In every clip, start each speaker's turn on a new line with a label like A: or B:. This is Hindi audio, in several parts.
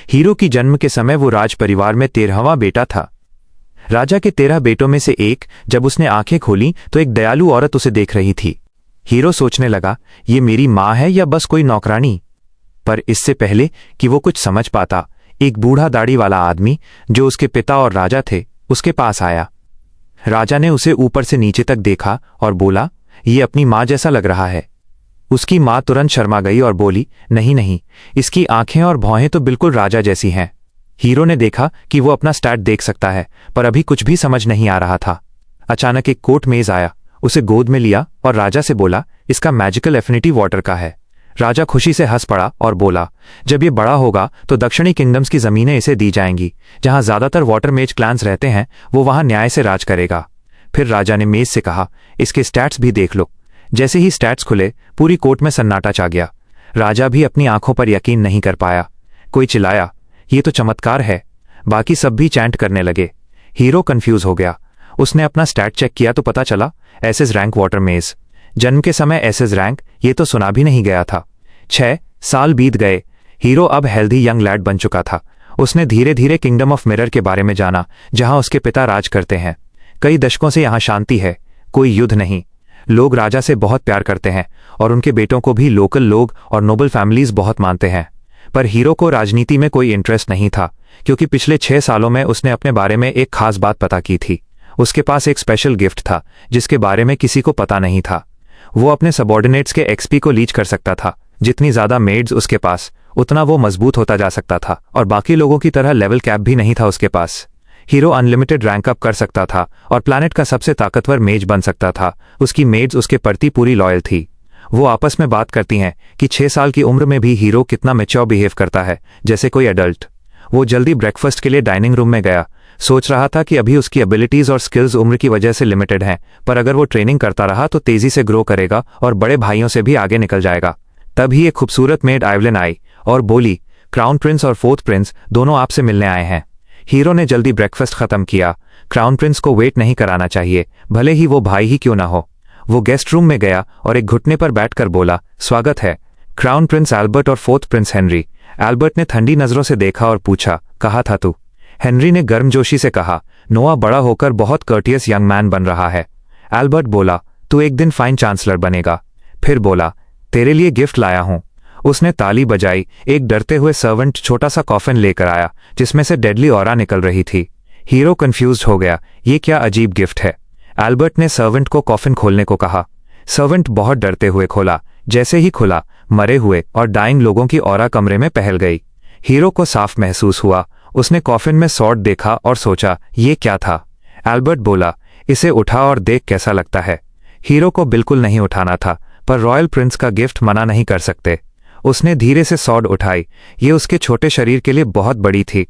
A: हीरो की जन्म के समय वो राज परिवार में 13वां बेटा था। राजा के 13 बेटों में से एक जब उसने आंखें खोली तो एक दयालु औरत उसे देख रही थी। हीरो सोचने लगा, ये मेरी माँ है या बस कोई नौकरानी। पर इससे पहले कि वो कुछ समझ पाता, एक बूढ़ा दाढ़ी वाला आदमी जो उसके पिता और राजा थे उसके पास आया। राजा ने उसे ऊपर से नीचे तक देखा और बोला, ये अपनी माँ जैसा लग रहा है। उसकी माँ तुरंत शर्मा गई और बोली, नहीं नहीं, इसकी आंखें और भौहें तो बिल्कुल राजा जैसी हैं। हीरो ने देखा कि वो अपना स्टैट देख सकता है, पर अभी कुछ भी समझ नहीं आ रहा था। अचानक एक कोट मेज आया, उसे गोद में लिया और राजा से बोला, इसका मैजिकल एफिनिटी वाटर का है। राजा खुशी से हंस पड़ा और बोला, जब ये बड़ा होगा तो दक्षिणी किंगडम्स की जमीनें इसे दी जाएंगी। जहां ज्यादातर वाटर मेज क्लैंस रहते हैं वो वहां न्याय से राज करेगा। फिर राजा ने मेज से कहा, इसके स्टैट्स भी देख लो। जैसे ही स्टैट्स खुले पूरी कोर्ट में सन्नाटा छा गया। राजा भी अपनी आंखों पर यकीन नहीं कर पाया। कोई चिल्लाया, ये तो चमत्कार है। बाकी सब भी चैंट करने लगे। हीरो कंफ्यूज हो गया। उसने अपना स्टैट चेक किया तो पता चला एसएस रैंक वाटर मेज। जन्म के समय एसएस रैंक, ये तो सुना भी नहीं गया था। 6 साल बीत गए। हीरो अब हेल्दी यंग लैड बन चुका था। उसने धीरे धीरे किंगडम ऑफ मिरर के बारे में जाना, जहां उसके पिता राज करते हैं। कई दशकों से यहां शांति है, कोई युद्ध नहीं। लोग राजा से बहुत प्यार करते हैं और उनके बेटों को भी लोकल लोग और नोबल फैमिलीज बहुत मानते हैं। पर हीरो को राजनीति में कोई इंटरेस्ट नहीं था, क्योंकि पिछले 6 सालों में उसने अपने बारे में एक खास बात पता की थी। उसके पास एक स्पेशल गिफ्ट था जिसके बारे में किसी को पता नहीं था। वो अपने सबॉर्डिनेट्स के एक्सपी को लीच कर सकता था। जितनी ज्यादा मेड्स उसके पास, उतना वो मजबूत होता जा सकता था और बाकी लोगों की तरह लेवल कैप भी नहीं था उसके पास। हीरो अनलिमिटेड रैंक अप कर सकता था और प्लैनेट का सबसे ताकतवर मेज बन सकता था। उसकी मेड्स उसके प्रति पूरी लॉयल थी। वो आपस में बात करती हैं कि 6 साल की उम्र में भी हीरो कितना मैच्योर बिहेव करता है, जैसे कोई एडल्ट। वो जल्दी ब्रेकफास्ट के लिए डाइनिंग रूम में गया। सोच रहा था कि अभी उसकी एबिलिटीज और स्किल्स उम्र की वजह से लिमिटेड हैं, पर अगर वो ट्रेनिंग करता रहा तो तेजी से ग्रो करेगा और बड़े भाइयों से भी आगे निकल जाएगा। तभी एक खूबसूरत मेड आइवलिन आई और बोली, क्राउन प्रिंस और 4th प्रिंस दोनों आपसे मिलने आए हैं। हीरो ने जल्दी ब्रेकफास्ट खत्म किया। क्राउन प्रिंस को वेट नहीं कराना चाहिए, भले ही वो भाई ही क्यों ना हो। वो गेस्ट रूम में गया और एक घुटने पर बैठकर बोला, स्वागत है क्राउन प्रिंस एल्बर्ट और 4th प्रिंस हेनरी। एल्बर्ट ने ठंडी नजरों से देखा और पूछा, कहा था तू? हेनरी ने गर्मजोशी से कहा, नोआ बड़ा होकर बहुत कर्टियस यंग मैन बन रहा है। एल्बर्ट बोला, तू एक दिन फाइन चांसलर बनेगा। फिर बोला, तेरे लिए गिफ्ट लाया हूं। उसने ताली बजाई। एक डरते हुए सर्वेंट छोटा सा कॉफिन लेकर आया जिसमें से डेडली ऑरा निकल रही थी। हीरो कंफ्यूज्ड हो गया, ये क्या अजीब गिफ्ट है। एल्बर्ट ने सर्वेंट को कॉफिन खोलने को कहा। सर्वेंट बहुत डरते हुए खोला। जैसे ही खुला, मरे हुए और डाइंग लोगों की ऑरा कमरे में पहल गई। हीरो को साफ महसूस हुआ। उसने कॉफिन में सॉर्ड देखा और सोचा, ये क्या था। एल्बर्ट बोला, इसे उठा और देख कैसा लगता है। हीरो को बिल्कुल नहीं उठाना था, पर रॉयल प्रिंस का गिफ्ट मना नहीं कर सकते। उसने धीरे से सॉर्ड उठाई। ये उसके छोटे शरीर के लिए बहुत बड़ी थी।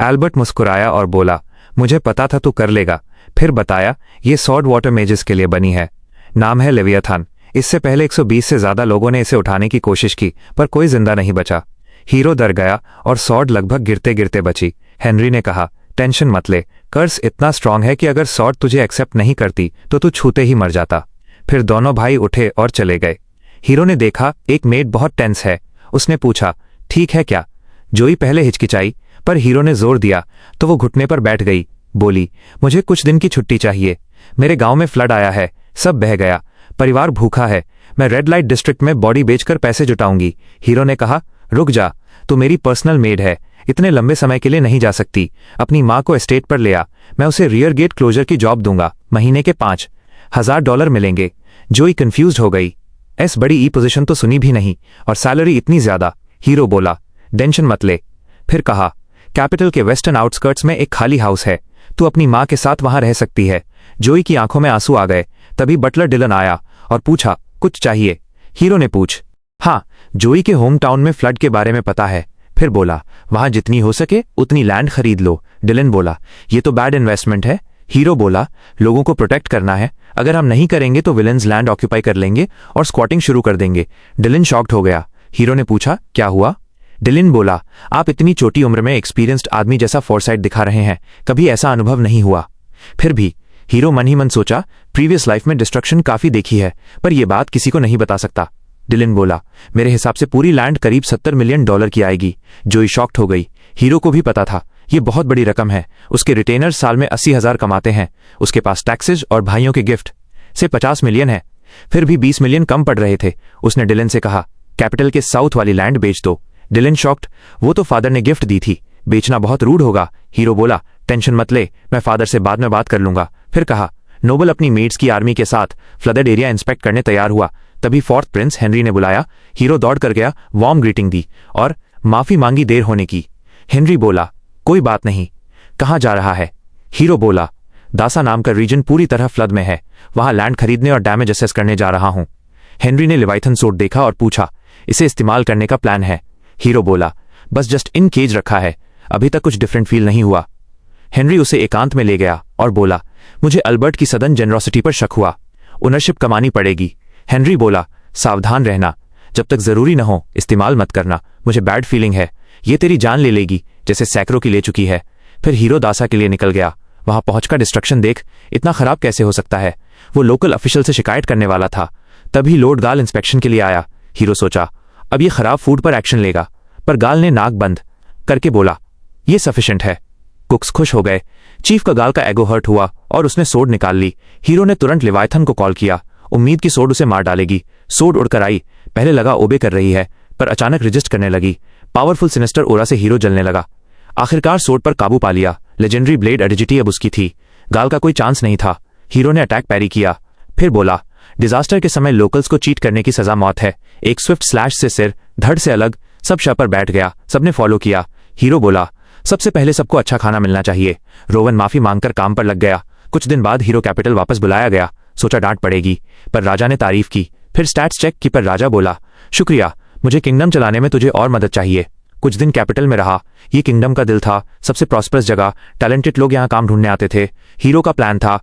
A: एल्बर्ट मुस्कुराया और बोला, मुझे पता था तू कर लेगा। फिर बताया, ये सॉर्ड वाटर मेजेस के लिए बनी है। नाम है लेवियाथन। इससे पहले 120 से ज्यादा लोगों ने इसे उठाने की कोशिश की, पर कोई जिंदा नहीं बचा। हीरो डर गया और सॉर्ड लगभग गिरते गिरते बची। हेनरी ने कहा, टेंशन मत ले, कर्स इतना स्ट्रांग है कि अगर सॉर्ड तुझे एक्सेप्ट नहीं करती तो तू छूते ही मर जाता। फिर दोनों भाई उठे और चले गए। हीरो ने देखा एक मेड बहुत टेंस है। उसने पूछा, ठीक है क्या? जोई पहले हिचकिचाई, पर हीरो ने जोर दिया तो वो घुटने पर बैठ गई। बोली, मुझे कुछ दिन की छुट्टी चाहिए। मेरे गांव में फ्लड आया है, सब बह गया, परिवार भूखा है। मैं रेड लाइट डिस्ट्रिक्ट में बॉडी बेचकर पैसे जुटाऊंगी। हीरो ने कहा, रुक जा, तू मेरी पर्सनल मेड है, इतने लंबे समय के लिए नहीं जा सकती। अपनी माँ को एस्टेट पर ले आ, मैं उसे रियर गेट क्लोजर की जॉब दूंगा। महीने के $5,000 मिलेंगे। जोई कंफ्यूज हो गई। बड़ी ई पोजीशन तो सुनी भी नहीं, और सैलरी इतनी ज्यादा। हीरो बोला, टेंशन मत ले। फिर कहा, कैपिटल के वेस्टर्न आउटस्कर्ट्स में एक खाली हाउस है, तू अपनी माँ के साथ वहां रह सकती है। जोई की आंखों में आंसू आ गए। तभी बटलर डिलन आया और पूछा, कुछ चाहिए? हीरो ने पूछ, हाँ, जोई के होम टाउन में फ्लड के बारे में पता है। फिर बोला, वहां जितनी हो सके उतनी लैंड खरीद लो। डिलन बोला, ये तो बैड इन्वेस्टमेंट है। हीरो बोला, लोगों को प्रोटेक्ट करना है, अगर हम नहीं करेंगे तो विलेन्स लैंड ऑक्यूपाई कर लेंगे और स्क्वाटिंग शुरू कर देंगे। डिलन शॉक्ड हो गया। हीरो ने पूछा, क्या हुआ? डिलिन बोला, आप इतनी छोटी उम्र में एक्सपीरियंस्ड आदमी जैसा फोरसाइट दिखा रहे हैं, कभी ऐसा अनुभव नहीं हुआ। फिर भी हीरो मन ही मन सोचा, प्रीवियस लाइफ में डिस्ट्रक्शन काफी देखी है, पर यह बात किसी को नहीं बता सकता। डिलिन बोला, मेरे हिसाब से पूरी लैंड करीब $70 मिलियन की आएगी। जोई शॉक्ड हो गई। हीरो को भी पता था ये बहुत बड़ी रकम है। उसके रिटेनर्स साल में 80,000 कमाते हैं। उसके पास टैक्सेस और भाइयों के गिफ्ट से 50 मिलियन है। फिर भी 20 मिलियन कम पड़ रहे थे। उसने डिलन से कहा, कैपिटल के साउथ वाली लैंड बेच दो। डिलन शॉक्ड, वो तो फादर ने गिफ्ट दी थी, बेचना बहुत रूड होगा। हीरो बोला, टेंशन मत ले, मैं फादर से बाद में बात कर लूंगा। फिर कहा, नोबल अपनी मेड्स की आर्मी के साथ फ्लडेड एरिया इंस्पेक्ट करने तैयार हुआ। तभी फोर्थ प्रिंस हेनरी ने बुलाया। हीरो दौड़ कर गया, वार्म ग्रीटिंग दी और माफी मांगी देर होने की। हेनरी बोला, कोई बात नहीं, कहाँ जा रहा है? हीरो बोला, दासा नाम का रीजन पूरी तरह फ्लड में है, वहां लैंड खरीदने और डैमेज असेस करने जा रहा हूं। हेनरी ने लेवाइथन सोड देखा और पूछा, इसे इस्तेमाल करने का प्लान है? हीरो बोला, बस जस्ट इन केज रखा है, अभी तक कुछ डिफरेंट फील नहीं हुआ। हेनरी उसे एकांत में ले गया और बोला, मुझे अल्बर्ट की सदन जेनरोसिटी पर शक हुआ, ओनरशिप कमानी पड़ेगी। हेनरी बोला, सावधान रहना, जब तक जरूरी न हो इस्तेमाल मत करना, मुझे बैड फीलिंग है, ये तेरी जान ले लेगी जैसे सैकड़ों की ले चुकी है। फिर हीरो दासा के लिए निकल गया। वहां पहुंचकर डिस्ट्रक्शन देख इतना खराब कैसे हो सकता है। वो लोकल ऑफिशियल से शिकायत करने वाला था। तभी लॉर्ड गाल इंस्पेक्शन के लिए आया। हीरो सोचा, अब ये खराब फूड पर एक्शन लेगा, पर गाल ने नाक बंद करके बोला, ये सफिशिएंट है। कुक्स खुश हो गए। चीफ का गाल का एगो हर्ट हुआ और उसने सोड निकाल ली। हीरो ने तुरंत लेवाइथन को कॉल किया, उम्मीद की सोड उसे मार डालेगी। सोड उड़कर आई, पहले लगा ओबे कर रही है, पर अचानक रजिस्ट करने लगी। पावरफुल सिनेस्टर ओरा से हीरो जलने लगा। आखिरकार सोड पर काबू पा लिया। लेजेंडरी ब्लेड एडिजिटी अब उसकी थी। गाल का कोई चांस नहीं था। हीरो ने अटैक पैरी किया, फिर बोला, डिजास्टर के समय लोकल्स को चीट करने की सजा मौत है। एक स्विफ्ट स्लैश से सिर धड़ से अलग, सब शव पर बैठ गया। सबने फॉलो किया। हीरो बोला, सबसे पहले सबको अच्छा खाना मिलना चाहिए। रोवन माफी मांगकर काम पर लग गया। कुछ दिन बाद हीरो कैपिटल वापस बुलाया गया। सोचा डांट पड़ेगी, पर राजा ने तारीफ की। फिर स्टैट्स चेक की, पर राजा बोला, शुक्रिया, मुझे किंगडम चलाने में तुझे और मदद चाहिए। कुछ दिन कैपिटल में रहा। ये किंगडम का दिल था, सबसे प्रॉस्परस जगह, टैलेंटेड लोग यहाँ काम ढूंढने आते थे। हीरो का प्लान था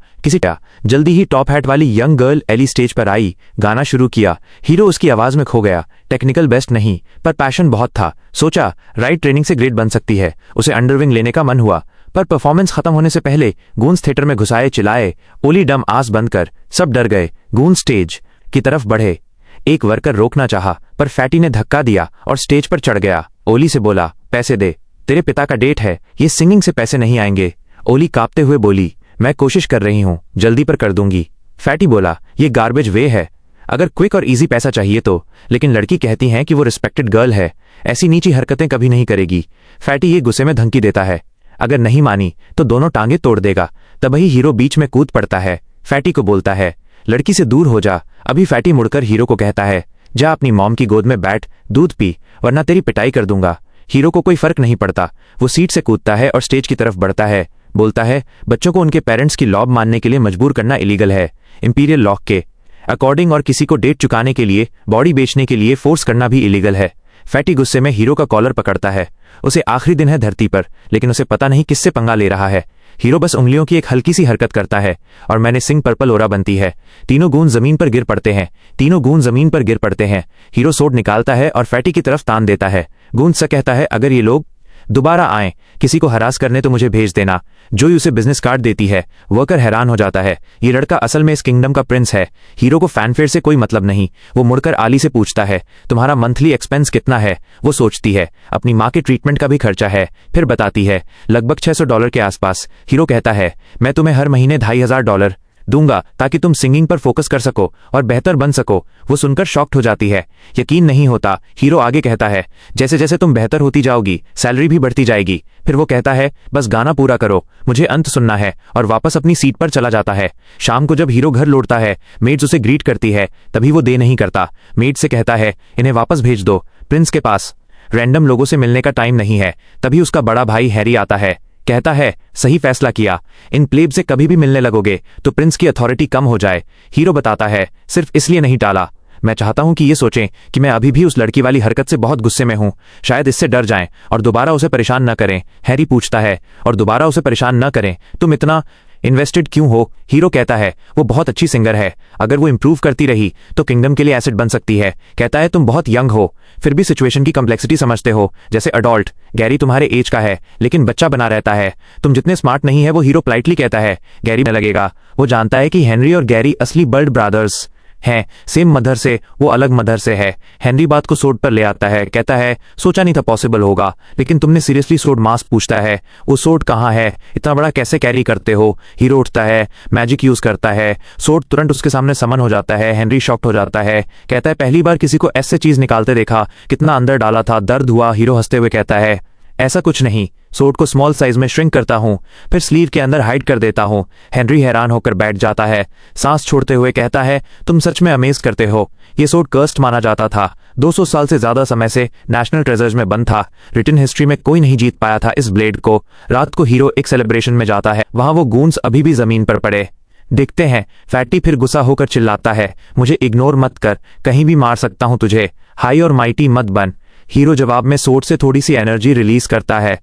A: जल्दी ही टॉप हैट वाली यंग गर्ल एली स्टेज पर आई, गाना शुरू किया। हीरो उसकी आवाज में खो गया। टेक्निकल बेस्ट नहीं, पर पैशन बहुत था। सोचा राइट ट्रेनिंग से ग्रेट बन सकती है। उसे अंडरविंग लेने का मन हुआ, पर परफॉर्मेंस खत्म होने से पहले गूंज थिएटर में घुसाए चिल्लाए, ओली डम आस बंद कर। सब डर गए। गूंज स्टेज की तरफ बढ़े। एक वर्कर रोकना चाहा, पर फैटी ने धक्का दिया और स्टेज पर चढ़ गया। ओली से बोला, पैसे दे, तेरे पिता का डेट है, ये सिंगिंग से पैसे नहीं आएंगे। ओली कांपते हुए बोली, मैं कोशिश कर रही हूं, जल्दी पर कर दूंगी। फैटी बोला, ये गार्बेज वे है, अगर क्विक और इजी पैसा चाहिए तो। लेकिन लड़की कहती है कि वो रिस्पेक्टेड गर्ल है, ऐसी नीची हरकतें कभी नहीं करेगी। फैटी ये गुस्से में धमकी देता है, अगर नहीं मानी तो दोनों टांगे तोड़ देगा। तभी हीरो बीच में कूद पड़ता है। फैटी को बोलता है, लड़की से दूर हो जा। अभी फैटी मुड़कर हीरो को कहता है, जा अपनी मॉम की गोद में बैठ, दूध पी, वरना तेरी पिटाई कर दूंगा। हीरो को कोई फर्क नहीं पड़ता। वो सीट से कूदता है और स्टेज की तरफ बढ़ता है। बोलता है, बच्चों को उनके पेरेंट्स की लॉब मानने के लिए मजबूर करना इलीगल है, इंपीरियल लॉ के अकॉर्डिंग, और किसी को डेट चुकाने के लिए, बॉडी बेचने के लिए फोर्स करना भी इलीगल है। फैटी गुस्से में हीरो का कॉलर पकड़ता है। उसे आखिरी दिन है धरती पर, लेकिन उसे पता नहीं किससे पंगा ले रहा है। हीरो बस उंगलियों की एक हल्की सी हरकत करता है और मैंने सिंह पर्पल ओरा बनती है। तीनों गूंज जमीन पर गिर पड़ते हैं। तीनों गूंज जमीन पर गिर पड़ते हैं। हीरो सोड निकालता है और फैटी की तरफ तान देता है। गूंज सा कहता है, अगर ये लोग दोबारा आए किसी को हरास करने तो मुझे भेज देना। जोई उसे बिजनेस कार्ड देती है। वर्कर हैरान हो जाता है, ये लड़का असल में इस किंगडम का प्रिंस है। हीरो को फैनफेयर से कोई मतलब नहीं। वो मुड़कर आली से पूछता है, तुम्हारा मंथली एक्सपेंस कितना है? वो सोचती है, अपनी माँ के ट्रीटमेंट का भी खर्चा है। फिर बताती है, लगभग $600 के आसपास। हीरो कहता है, मैं तुम्हें हर महीने $2500 दूंगा ताकि तुम सिंगिंग पर फोकस कर सको और बेहतर बन सको। वो सुनकर शॉक्ड हो जाती है, यकीन नहीं होता। हीरो आगे कहता है, जैसे जैसे तुम बेहतर होती जाओगी सैलरी भी बढ़ती जाएगी। फिर वो कहता है, बस गाना पूरा करो, मुझे अंत सुनना है, और वापस अपनी सीट पर चला जाता है। शाम को जब हीरो घर लौटता है, मेड्स उसे ग्रीट करती है, तभी वो दे नहीं करता। मेड से कहता है, इन्हें वापस भेज दो, प्रिंस के पास रैंडम लोगों से मिलने का टाइम नहीं है। तभी उसका बड़ा भाई हैरी आता है, कहता है, सही फैसला किया, इन प्लेब से कभी भी मिलने लगोगे तो प्रिंस की अथॉरिटी कम हो जाए। हीरो बताता है, सिर्फ इसलिए नहीं टाला, मैं चाहता हूं कि ये सोचें कि मैं अभी भी उस लड़की वाली हरकत से बहुत गुस्से में हूं, शायद इससे डर जाएं और दोबारा उसे परेशान न करें। हैरी पूछता है, और दोबारा उसे परेशान न करें, तुम इतना इन्वेस्टेड क्यों हो? हीरो कहता है, वो बहुत अच्छी सिंगर है, अगर वो इंप्रूव करती रही तो किंगडम के लिए एसेट बन सकती है। कहता है, तुम बहुत यंग हो, फिर भी सिचुएशन की कम्प्लेक्सिटी समझते हो, जैसे अडॉल्ट। गैरी तुम्हारे एज का है लेकिन बच्चा बना रहता है, तुम जितने स्मार्ट नहीं है। वो हीरो पोलाइटली कहता है, गैरी में लगेगा। वो जानता है कि हेनरी और गैरी असली बर्ड ब्रदर्स हैं सेम मदर से, वो अलग मदर से है। हेनरी बात को सोड पर ले आता है, कहता है सोचा नहीं था पॉसिबल होगा, लेकिन तुमने सीरियसली सोड मास्क पूछता है, वो सोड कहाँ है, इतना बड़ा कैसे कैरी करते हो। हीरो उठता है, मैजिक यूज करता है, सोड तुरंत उसके सामने समन हो जाता है। हेनरी शॉक्ड हो जाता है, कहता है पहली बार किसी को ऐसे चीज निकालते देखा, कितना अंदर डाला था, दर्द हुआ। हीरो हंसते हुए कहता है ऐसा कुछ नहीं, सोड को स्मॉल साइज में श्रिंक करता हूं, फिर स्लीव के अंदर हाइड कर देता हूं। हेनरी हैरान होकर बैठ जाता है, सांस छोड़ते हुए कहता है तुम सच में अमेज करते हो। ये सोड कर्स्ड माना जाता था, 200 साल से ज्यादा समय से नेशनल ट्रेजर्स में बंद था। रिटन हिस्ट्री में कोई नहीं जीत पाया था इस ब्लेड को। रात को हीरो एक सेलिब्रेशन में जाता है, वहां वो गूंस अभी भी जमीन पर पड़े दिखते हैं। फैटी फिर गुस्सा होकर चिल्लाता है मुझे इग्नोर मत कर, कहीं भी मार सकता हूं तुझे, हाई और माइटी मत बन। हीरो जवाब में सोड से थोड़ी सी एनर्जी रिलीज करता है।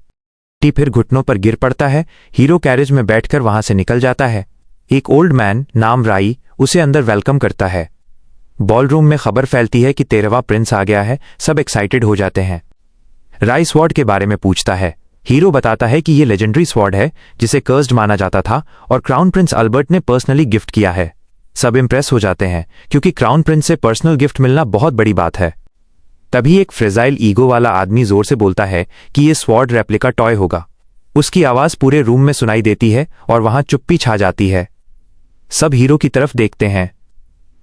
A: टी फिर घुटनों पर गिर पड़ता है। हीरो कैरेज में बैठकर वहां से निकल जाता है। एक ओल्ड मैन नाम राई उसे अंदर वेलकम करता है। बॉलरूम में खबर फैलती है कि 13वां प्रिंस आ गया है, सब एक्साइटेड हो जाते हैं। राई स्वॉर्ड के बारे में पूछता है। हीरो बताता है कि ये लेजेंडरी स्वॉर्ड है जिसे कर्स्ड माना जाता था और क्राउन प्रिंस अल्बर्ट ने पर्सनली गिफ्ट किया है। सब इंप्रेस हो जाते हैं क्योंकि क्राउन प्रिंस से पर्सनल गिफ्ट मिलना बहुत बड़ी बात है। तभी एक फ्रेजाइल ईगो वाला आदमी जोर से बोलता है कि ये स्वॉर्ड रेप्लिका टॉय होगा। उसकी आवाज पूरे रूम में सुनाई देती है और वहां चुप्पी छा जाती है। सब हीरो की तरफ देखते हैं।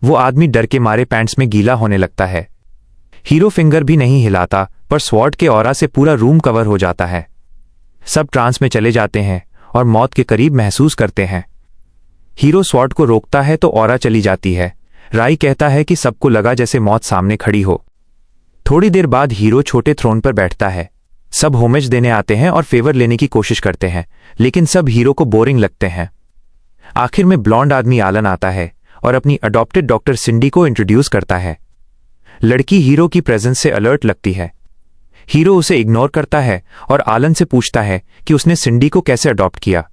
A: वो आदमी डर के मारे पैंट्स में गीला होने लगता है। हीरो फिंगर भी नहीं हिलाता, पर स्वॉर्ड के ऑरा से पूरा रूम कवर हो जाता है। सब ट्रांस में चले जाते हैं और मौत के करीब महसूस करते हैं। हीरो स्वॉर्ड को रोकता है तो ऑरा चली जाती है। राई कहता है कि सबको लगा जैसे मौत सामने खड़ी हो। थोड़ी देर बाद हीरो छोटे थ्रोन पर बैठता है। सब होमेज देने आते हैं और फेवर लेने की कोशिश करते हैं, लेकिन सब हीरो को बोरिंग लगते हैं। आखिर में ब्लॉन्ड आदमी आलन आता है और अपनी अडॉप्टेड डॉक्टर सिंडी को इंट्रोड्यूस करता है। लड़की हीरो की प्रेजेंस से अलर्ट लगती है। हीरो उसे इग्नोर करता है और आलन से पूछता है कि उसने सिंडी को कैसे अडॉप्ट किया।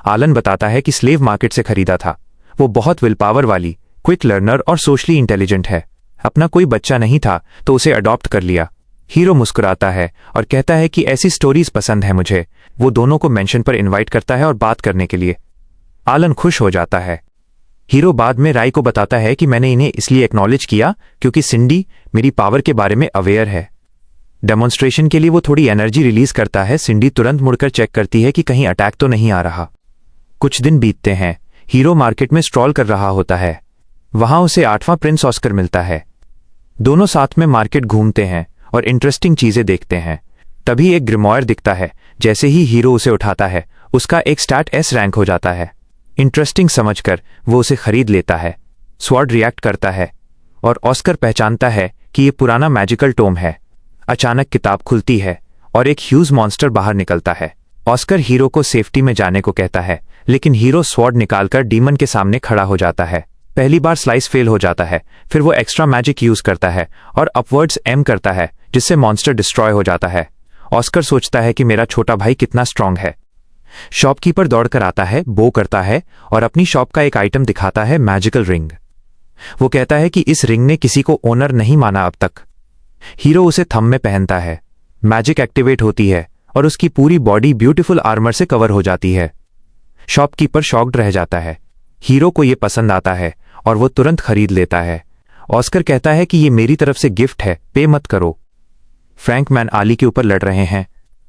A: आलन बताता है कि स्लेव मार्केट से खरीदा था। वो बहुत विल पावर वाली, क्विक लर्नर और सोशली इंटेलिजेंट है। अपना कोई बच्चा नहीं था तो उसे अडॉप्ट कर लिया। हीरो मुस्कुराता है और कहता है कि ऐसी स्टोरीज पसंद है मुझे। वो दोनों को मेंशन पर इनवाइट करता है और बात करने के लिए। आलन खुश हो जाता है। हीरो बाद में राय को बताता है कि मैंने इन्हें इसलिए एक्नॉलेज किया क्योंकि सिंडी मेरी पावर के बारे में अवेयर है। डेमोन्स्ट्रेशन के लिए वो थोड़ी एनर्जी रिलीज करता है। सिंडी तुरंत मुड़कर चेक करती है कि कहीं अटैक तो नहीं आ रहा। कुछ दिन बीतते हैं। हीरो मार्केट में स्ट्रॉल कर रहा होता है। वहां उसे 8वां प्रिंस ऑस्कर मिलता है। दोनों साथ में मार्केट घूमते हैं और इंटरेस्टिंग चीजें देखते हैं। तभी एक ग्रिमॉयर दिखता है। जैसे ही हीरो उसे उठाता है, उसका एक स्टैट S रैंक हो जाता है। इंटरेस्टिंग समझकर वो उसे खरीद लेता है। स्वॉर्ड रिएक्ट करता है और ऑस्कर पहचानता है कि ये पुराना मैजिकल टोम है। अचानक किताब खुलती है और एक ह्यूज मॉन्स्टर बाहर निकलता है। ऑस्कर हीरो को सेफ्टी में जाने को कहता है, लेकिन हीरो स्वॉर्ड निकालकर डीमन के सामने खड़ा हो जाता है। पहली बार स्लाइस फेल हो जाता है, फिर वो एक्स्ट्रा मैजिक यूज करता है और अपवर्ड्स एम करता है, जिससे मॉन्स्टर डिस्ट्रॉय हो जाता है। ऑस्कर सोचता है कि मेरा छोटा भाई कितना स्ट्रांग है। शॉपकीपर दौड़कर आता है, बो करता है और अपनी शॉप का एक आइटम दिखाता है, मैजिकल रिंग। वो कहता है कि इस रिंग ने किसी को ओनर नहीं माना अब तक। हीरो उसे थंब में पहनता है। मैजिक एक्टिवेट होती है और उसकी पूरी बॉडी ब्यूटीफुल आर्मर से कवर हो जाती है। शॉपकीपर शॉक्ड रह जाता है। हीरो को यह पसंद आता है और वो तुरंत खरीद लेता है। ऑस्कर कहता है कि ये मेरी तरफ से गिफ्ट है, पे मत करो। फ्रैंक मैन आली के ऊपर लड़ रहे हैं।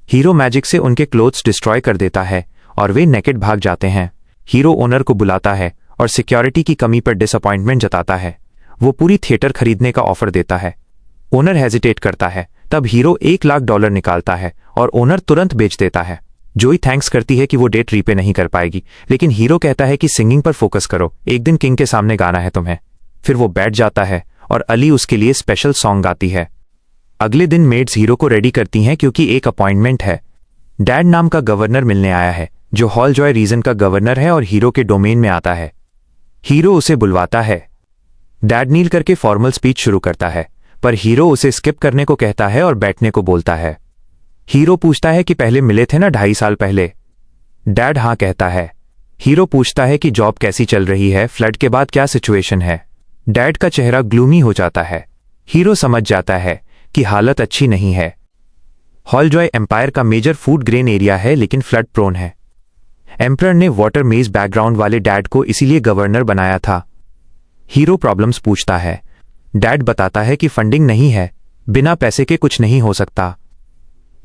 A: हीरो मैजिक से उनके क्लोथ्स डिस्ट्रॉय कर देता है और वे नेकेड भाग जाते हैं। हीरो ओनर को बुलाता है और सिक्योरिटी की कमी पर डिसअपॉइंटमेंट जताता है। वो पूरी थिएटर खरीदने का ऑफर देता है। ओनर हेजिटेट करता है। तब हीरो $1,00,000 निकालता है और ओनर तुरंत बेच देता है। जोई थैंक्स करती है कि वो डेट रीपे नहीं कर पाएगी, लेकिन हीरो कहता है कि सिंगिंग पर फोकस करो, एक दिन किंग के सामने गाना है तुम्हें। फिर वो बैठ जाता है और अली उसके लिए स्पेशल सॉन्ग गाती है। अगले दिन मेड्स हीरो को रेडी करती हैं क्योंकि एक अपॉइंटमेंट है। डैड नाम का गवर्नर मिलने आया है, जो हॉल जॉय रीजन का गवर्नर है और हीरो के डोमेन में आता है। हीरो उसे बुलवाता है। डैड नील करके फॉर्मल स्पीच शुरू करता है, पर हीरो उसे स्किप करने को कहता है और बैठने को बोलता है। हीरो पूछता है कि पहले मिले थे ना 2.5 साल पहले। डैड हाँ कहता है। हीरो पूछता है कि जॉब कैसी चल रही है, फ्लड के बाद क्या सिचुएशन है। डैड का चेहरा ग्लूमी हो जाता है। हीरो समझ जाता है कि हालत अच्छी नहीं है। हॉलजॉय एम्पायर का मेजर फूड ग्रेन एरिया है, लेकिन फ्लड प्रोन है। एम्परर ने वाटर मेज बैकग्राउंड वाले डैड को इसीलिए गवर्नर बनाया था। हीरो प्रॉब्लम्स पूछता है। डैड बताता है कि फंडिंग नहीं है, बिना पैसे के कुछ नहीं हो सकता।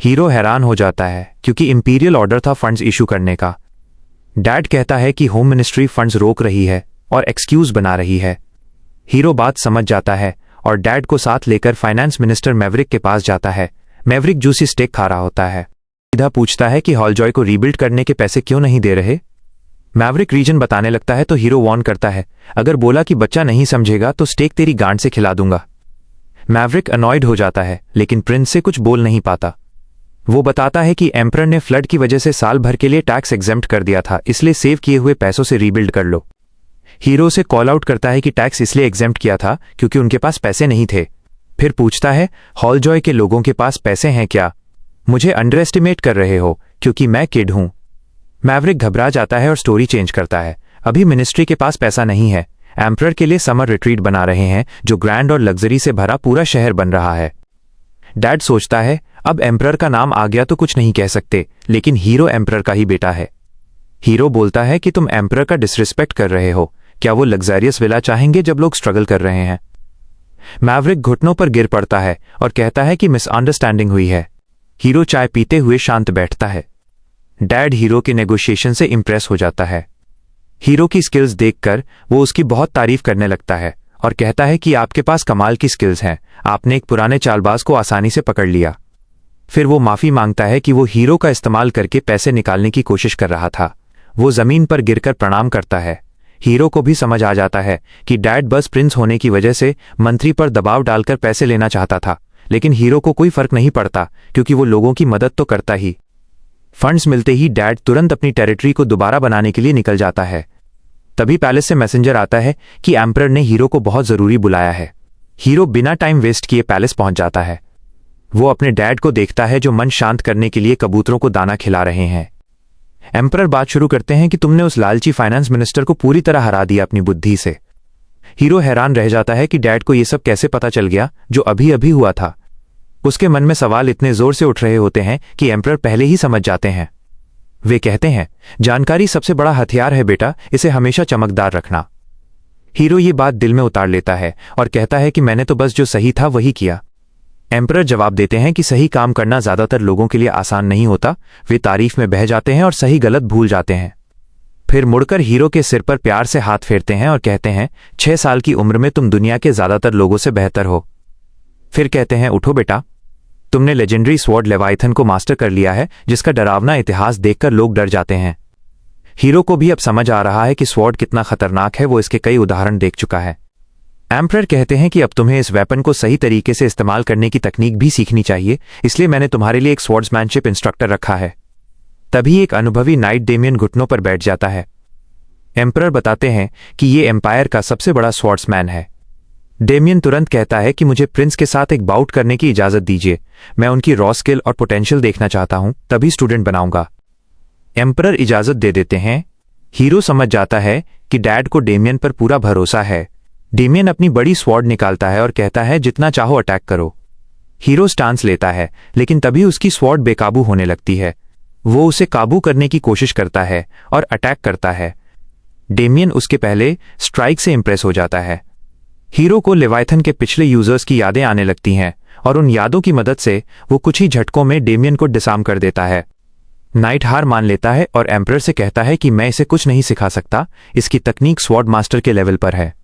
A: हीरो हैरान हो जाता है क्योंकि इंपीरियल ऑर्डर था फंड्स इशू करने का। डैड कहता है कि होम मिनिस्ट्री फंड्स रोक रही है और एक्सक्यूज बना रही है। हीरो बात समझ जाता है और डैड को साथ लेकर फाइनेंस मिनिस्टर मैवरिक के पास जाता है। मैवरिक जूसी स्टेक खा रहा होता है। सीधा पूछता है कि हॉलजॉय को रीबिल्ड करने के पैसे क्यों नहीं दे रहे। मैवरिक रीजन बताने लगता है तो हीरो वार्न करता है, अगर बोला कि बच्चा नहीं समझेगा तो स्टेक तेरी गांड से खिला दूंगा। मैवरिक अनॉयड हो जाता है लेकिन प्रिंस से कुछ बोल नहीं पाता। वो बताता है कि एम्परर ने फ्लड की वजह से साल भर के लिए टैक्स एग्जेम्प्ट कर दिया था, इसलिए सेव किए हुए पैसों से रीबिल्ड कर लो। हीरो से कॉल आउट करता है कि टैक्स इसलिए एग्जेम्प्ट किया था क्योंकि उनके पास पैसे नहीं थे। फिर पूछता है, हॉलजॉय के लोगों के पास पैसे हैं क्या? मुझे अंडर एस्टिमेट कर रहे हो क्योंकि मैं किड हूं। मैवरिक घबरा जाता है और स्टोरी चेंज करता है। अभी मिनिस्ट्री के पास पैसा नहीं है। एम्परर के लिए समर रिट्रीट बना रहे हैं जो ग्रैंड और लग्जरी से भरा पूरा शहर बन रहा है। डैड सोचता है अब एम्परर का नाम आ गया तो कुछ नहीं कह सकते, लेकिन हीरो एम्परर का ही बेटा है। हीरो बोलता है कि तुम एम्परर का डिसरिस्पेक्ट कर रहे हो। क्या वो लग्जरियस विला चाहेंगे जब लोग स्ट्रगल कर रहे हैं? मैवरिक घुटनों पर गिर पड़ता है और कहता है कि मिसअंडरस्टैंडिंग हुई है। हीरो चाय पीते हुए शांत बैठता है। डैड हीरो के नेगोशिएशन से इंप्रेस हो जाता है। हीरो की स्किल्स देखकर वो उसकी बहुत तारीफ करने लगता है और कहता है कि आपके पास कमाल की स्किल्स हैं, आपने एक पुराने चालबाज को आसानी से पकड़ लिया। फिर वो माफी मांगता है कि वो हीरो का इस्तेमाल करके पैसे निकालने की कोशिश कर रहा था। वो जमीन पर गिरकर प्रणाम करता है। हीरो को भी समझ आ जाता है कि डैड बस प्रिंस होने की वजह से मंत्री पर दबाव डालकर पैसे लेना चाहता था, लेकिन हीरो को कोई फर्क नहीं पड़ता क्योंकि वो लोगों की मदद तो करता ही। फंड्स मिलते ही डैड तुरंत अपनी टेरिटरी को दोबारा बनाने के लिए निकल जाता है। तभी पैलेस से मैसेंजर आता है कि एम्परर ने हीरो को बहुत जरूरी बुलाया है। हीरो बिना टाइम वेस्ट किए पैलेस पहुंच जाता है। वो अपने डैड को देखता है जो मन शांत करने के लिए कबूतरों को दाना खिला रहे हैं। एम्परर बात शुरू करते हैं कि तुमने उस लालची फाइनेंस मिनिस्टर को पूरी तरह हरा दिया अपनी बुद्धि से। हीरो हैरान रह जाता है कि डैड को यह सब कैसे पता चल गया जो अभी अभी हुआ था। उसके मन में सवाल इतने जोर से उठ रहे होते हैं कि एम्परर पहले ही समझ जाते हैं। वे कहते हैं, जानकारी सबसे बड़ा हथियार है बेटा, इसे हमेशा चमकदार रखना। हीरो ये बात दिल में उतार लेता है और कहता है कि मैंने तो बस जो सही था वही किया। एम्परर जवाब देते हैं कि सही काम करना ज्यादातर लोगों के लिए आसान नहीं होता। वे तारीफ में बह जाते हैं और सही गलत भूल जाते हैं। फिर मुड़कर हीरो के सिर पर प्यार से हाथ फेरते हैं और कहते हैं, 6 साल की उम्र में तुम दुनिया के ज्यादातर लोगों से बेहतर हो। फिर कहते हैं, उठो बेटा, तुमने लेजेंडरी स्वॉर्ड लेवाइथन को मास्टर कर लिया है जिसका डरावना इतिहास देखकर लोग डर जाते हैं। हीरो को भी अब समझ आ रहा है कि स्वॉर्ड कितना खतरनाक है, वो इसके कई उदाहरण देख चुका है। एम्परर कहते हैं कि अब तुम्हें इस वेपन को सही तरीके से इस्तेमाल करने की तकनीक भी सीखनी चाहिए, इसलिए मैंने तुम्हारे लिए एक स्वॉर्ड्समैनशिप इंस्ट्रक्टर रखा है। तभी एक अनुभवी नाइट डेमियन घुटनों पर बैठ जाता है। एम्परर बताते हैं कि ये एम्पायर का सबसे बड़ा स्वॉर्ड्समैन है। डेमियन तुरंत कहता है कि मुझे प्रिंस के साथ एक बाउट करने की इजाजत दीजिए, मैं उनकी रॉ स्किल और पोटेंशियल देखना चाहता हूं, तभी स्टूडेंट बनाऊंगा। एम्परर इजाजत दे देते हैं। हीरो समझ जाता है कि डैड को डेमियन पर पूरा भरोसा है। डेमियन अपनी बड़ी स्वॉर्ड निकालता है और कहता है, जितना चाहो अटैक करो। हीरो स्टांस लेता है, लेकिन तभी उसकी स्वॉर्ड बेकाबू होने लगती है। वो उसे काबू करने की कोशिश करता है और अटैक करता है। डेमियन उसके पहले स्ट्राइक से इंप्रेस हो जाता है। हीरो को लेवाइथन के पिछले यूजर्स की यादें आने लगती हैं और उन यादों की मदद से वो कुछ ही झटकों में डेमियन को डिसार्म कर देता है। नाइट हार मान लेता है और एम्परर से कहता है कि मैं इसे कुछ नहीं सिखा सकता, इसकी तकनीक स्वॉर्ड मास्टर के लेवल पर है।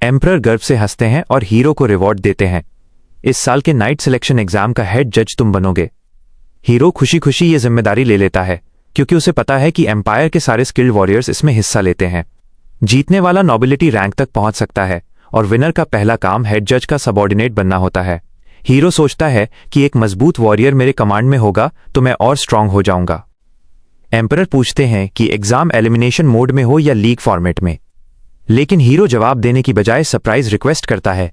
A: एम्परर गर्व से हंसते हैं और हीरो को रिवॉर्ड देते हैं। इस साल के नाइट सिलेक्शन एग्जाम का हेड जज तुम बनोगे। हीरो खुशी खुशी ये जिम्मेदारी ले लेता है क्योंकि उसे पता है कि एम्पायर के सारे स्किल्ड वॉरियर्स इसमें हिस्सा लेते हैं। जीतने वाला नोबिलिटी रैंक तक पहुंच सकता है और विनर का पहला काम हेड जज का सबऑर्डिनेट बनना होता है। हीरो सोचता है कि एक मजबूत वॉरियर मेरे कमांड में होगा तो मैं और स्ट्रांग हो जाऊंगा। एम्परर पूछते हैं कि एग्जाम एलिमिनेशन मोड में हो या लीग फॉर्मेट में, लेकिन हीरो जवाब देने की बजाय सरप्राइज रिक्वेस्ट करता है।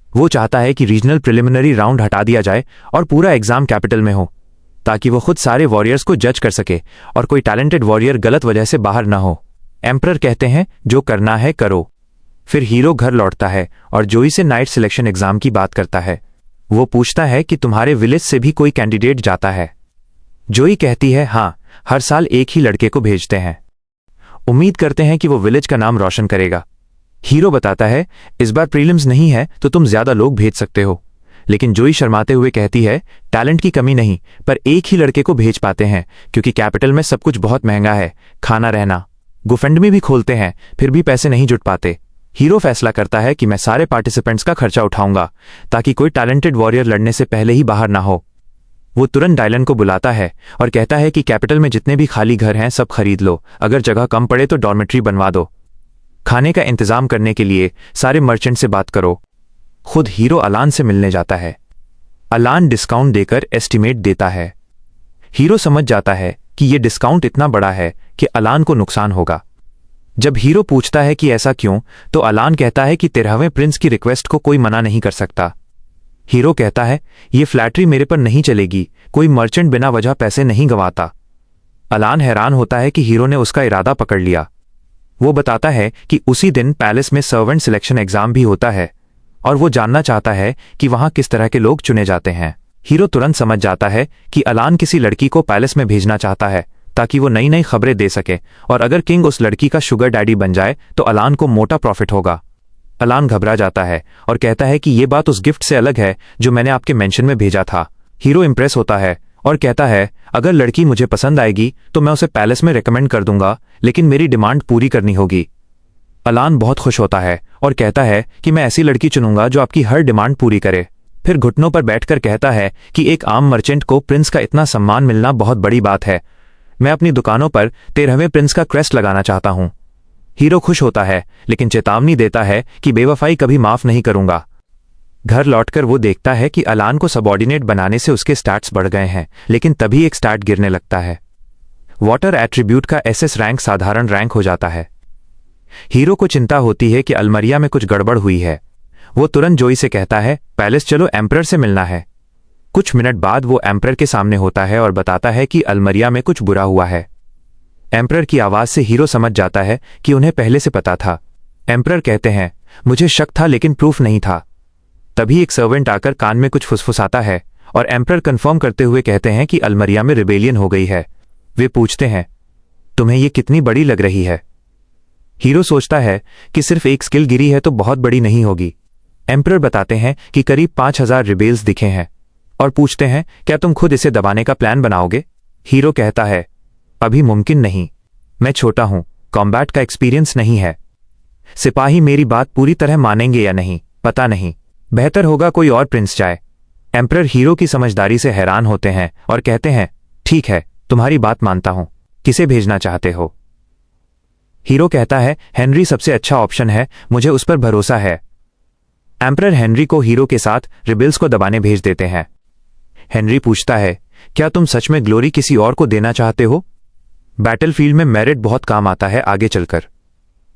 A: वो चाहता है कि रीजनल प्रिलिमिनरी राउंड हटा दिया जाए और पूरा एग्जाम कैपिटल में हो, ताकि वो खुद सारे वॉरियर्स को जज कर सके और कोई टैलेंटेड वॉरियर गलत वजह से बाहर ना हो। एम्परर कहते हैं, जो करना है करो। फिर हीरो घर लौटता है और जोई से नाइट सिलेक्शन एग्जाम की बात करता है। वो पूछता है कि तुम्हारे विलेज से भी कोई कैंडिडेट जाता है? जोई कहती है, हाँ, हर साल एक ही लड़के को भेजते हैं। उम्मीद करते हैं कि वो विलेज का नाम रोशन करेगा। हीरो बताता है, इस बार प्रीलिम्स नहीं है तो तुम ज्यादा लोग भेज सकते हो। लेकिन जोई शर्माते हुए कहती है, टैलेंट की कमी नहीं, पर एक ही लड़के को भेज पाते हैं क्योंकि कैपिटल में सब कुछ बहुत महंगा है, खाना रहना। गोफंडमी भी खोलते हैं, फिर भी पैसे नहीं जुट पाते। हीरो फैसला करता है कि मैं सारे पार्टिसिपेंट्स का खर्चा उठाऊंगा ताकि कोई टैलेंटेड वॉरियर लड़ने से पहले ही बाहर ना हो। वो तुरंत डायलन को बुलाता है और कहता है कि कैपिटल में जितने भी खाली घर हैं सब खरीद लो, अगर जगह कम पड़े तो डॉर्मेट्री बनवा दो। खाने का इंतजाम करने के लिए सारे मर्चेंट से बात करो। खुद हीरो अलान से मिलने जाता है। अलान डिस्काउंट देकर एस्टिमेट देता है। हीरो समझ जाता है कि यह डिस्काउंट इतना बड़ा है कि अलान को नुकसान होगा। जब हीरो पूछता है कि ऐसा क्यों, तो अलान कहता है कि 13वें प्रिंस की रिक्वेस्ट को कोई मना नहीं कर सकता। हीरो कहता है, यह फ्लैटरी मेरे पर नहीं चलेगी, कोई मर्चेंट बिना वजह पैसे नहीं गंवाता। अलान हैरान होता है कि हीरो ने उसका इरादा पकड़ लिया। वो बताता है कि उसी दिन पैलेस में सर्वेंट सिलेक्शन एग्जाम भी होता है और वो जानना चाहता है कि वहां किस तरह के लोग चुने जाते हैं। हीरो तुरंत समझ जाता है कि अलान किसी लड़की को पैलेस में भेजना चाहता है ताकि वो नई नई खबरें दे सके, और अगर किंग उस लड़की का शुगर डैडी बन जाए तो अलान को मोटा प्रॉफिट होगा। अलान घबरा जाता है और कहता है कि ये बात उस गिफ्ट से अलग है जो मैंने आपके मेंशन में भेजा था। हीरो इंप्रेस होता है और कहता है, अगर लड़की मुझे पसंद आएगी तो मैं उसे पैलेस में रिकमेंड कर दूंगा, लेकिन मेरी डिमांड पूरी करनी होगी। अलान बहुत खुश होता है और कहता है कि मैं ऐसी लड़की चुनूंगा जो आपकी हर डिमांड पूरी करे। फिर घुटनों पर बैठकर कहता है कि एक आम मर्चेंट को प्रिंस का इतना सम्मान मिलना बहुत बड़ी बात है। मैं अपनी दुकानों पर 13वें प्रिंस का क्रेस्ट लगाना चाहता हूं। हीरो खुश होता है लेकिन चेतावनी देता है कि बेवफाई कभी माफ नहीं करूंगा। घर लौटकर वो देखता है कि अलान को सबऑर्डिनेट बनाने से उसके स्टैट्स बढ़ गए हैं, लेकिन तभी एक स्टैट गिरने लगता है। वाटर एट्रीब्यूट का एसएस रैंक साधारण रैंक हो जाता है। हीरो को चिंता होती है कि अलमरिया में कुछ गड़बड़ हुई है। वो तुरंत जोई से कहता है, पैलेस चलो, एम्परर से मिलना है। कुछ मिनट बाद वो एम्परर के सामने होता है और बताता है कि अलमरिया में कुछ बुरा हुआ है। एम्परर की आवाज से हीरो समझ जाता है कि उन्हें पहले से पता था। एम्परर कहते हैं, मुझे शक था लेकिन प्रूफ नहीं था। तभी एक सर्वेंट आकर कान में कुछ फुसफुसाता है और एम्परर कंफर्म करते हुए कहते हैं कि अलमरिया में रिबेलियन हो गई है। वे पूछते हैं, तुम्हें यह कितनी बड़ी लग रही है? हीरो सोचता है कि सिर्फ एक स्किल गिरी है तो बहुत बड़ी नहीं होगी। एम्परर बताते हैं कि करीब 5000 रिबेल्स दिखे हैं और पूछते हैं, क्या तुम खुद इसे दबाने का प्लान बनाओगे? हीरो कहता है, अभी मुमकिन नहीं, मैं छोटा हूं, कॉम्बैट का एक्सपीरियंस नहीं है। सिपाही मेरी बात पूरी तरह मानेंगे या नहीं पता नहीं, बेहतर होगा कोई और प्रिंस जाए। एम्परर हीरो की समझदारी से हैरान होते हैं और कहते हैं, ठीक है, तुम्हारी बात मानता हूं, किसे भेजना चाहते हो? हीरो कहता है, हेनरी सबसे अच्छा ऑप्शन है, मुझे उस पर भरोसा है। एम्परर हेनरी को हीरो के साथ रिबेल्स को दबाने भेज देते हैं। हेनरी पूछता है, क्या तुम सच में ग्लोरी किसी और को देना चाहते हो? बैटलफील्ड में मेरिट बहुत काम आता है आगे चलकर।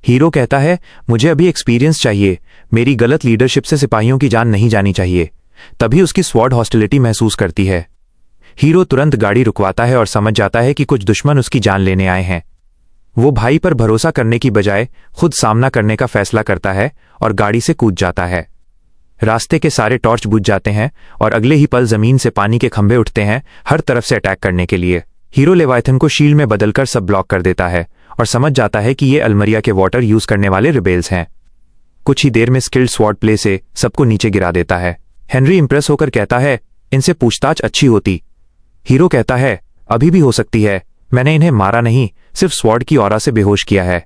A: हीरो कहता है, मुझे अभी एक्सपीरियंस चाहिए, मेरी गलत लीडरशिप से सिपाहियों की जान नहीं जानी चाहिए। तभी उसकी स्वॉर्ड हॉस्टिलिटी महसूस करती है। हीरो तुरंत गाड़ी रुकवाता है और समझ जाता है कि कुछ दुश्मन उसकी जान लेने आए हैं। वो भाई पर भरोसा करने की बजाय खुद सामना करने का फैसला करता है और गाड़ी से कूद जाता है। रास्ते के सारे टॉर्च बुझ जाते हैं और अगले ही पल जमीन से पानी के खंभे उठते हैं हर तरफ से अटैक करने के लिए। हीरो लेवाइथन को शील्ड में बदलकर सब ब्लॉक कर देता है और समझ जाता है कि ये अलमरिया के वाटर यूज करने वाले रिबेल्स हैं। कुछ ही देर में स्किल्ड स्वॉर्ड प्ले से सबको नीचे गिरा देता है। हेनरी इंप्रेस होकर कहता है, इनसे पूछताछ अच्छी होती। हीरो कहता है, अभी भी हो सकती है, मैंने इन्हें मारा नहीं, सिर्फ स्वॉर्ड की ऑरा से बेहोश किया है।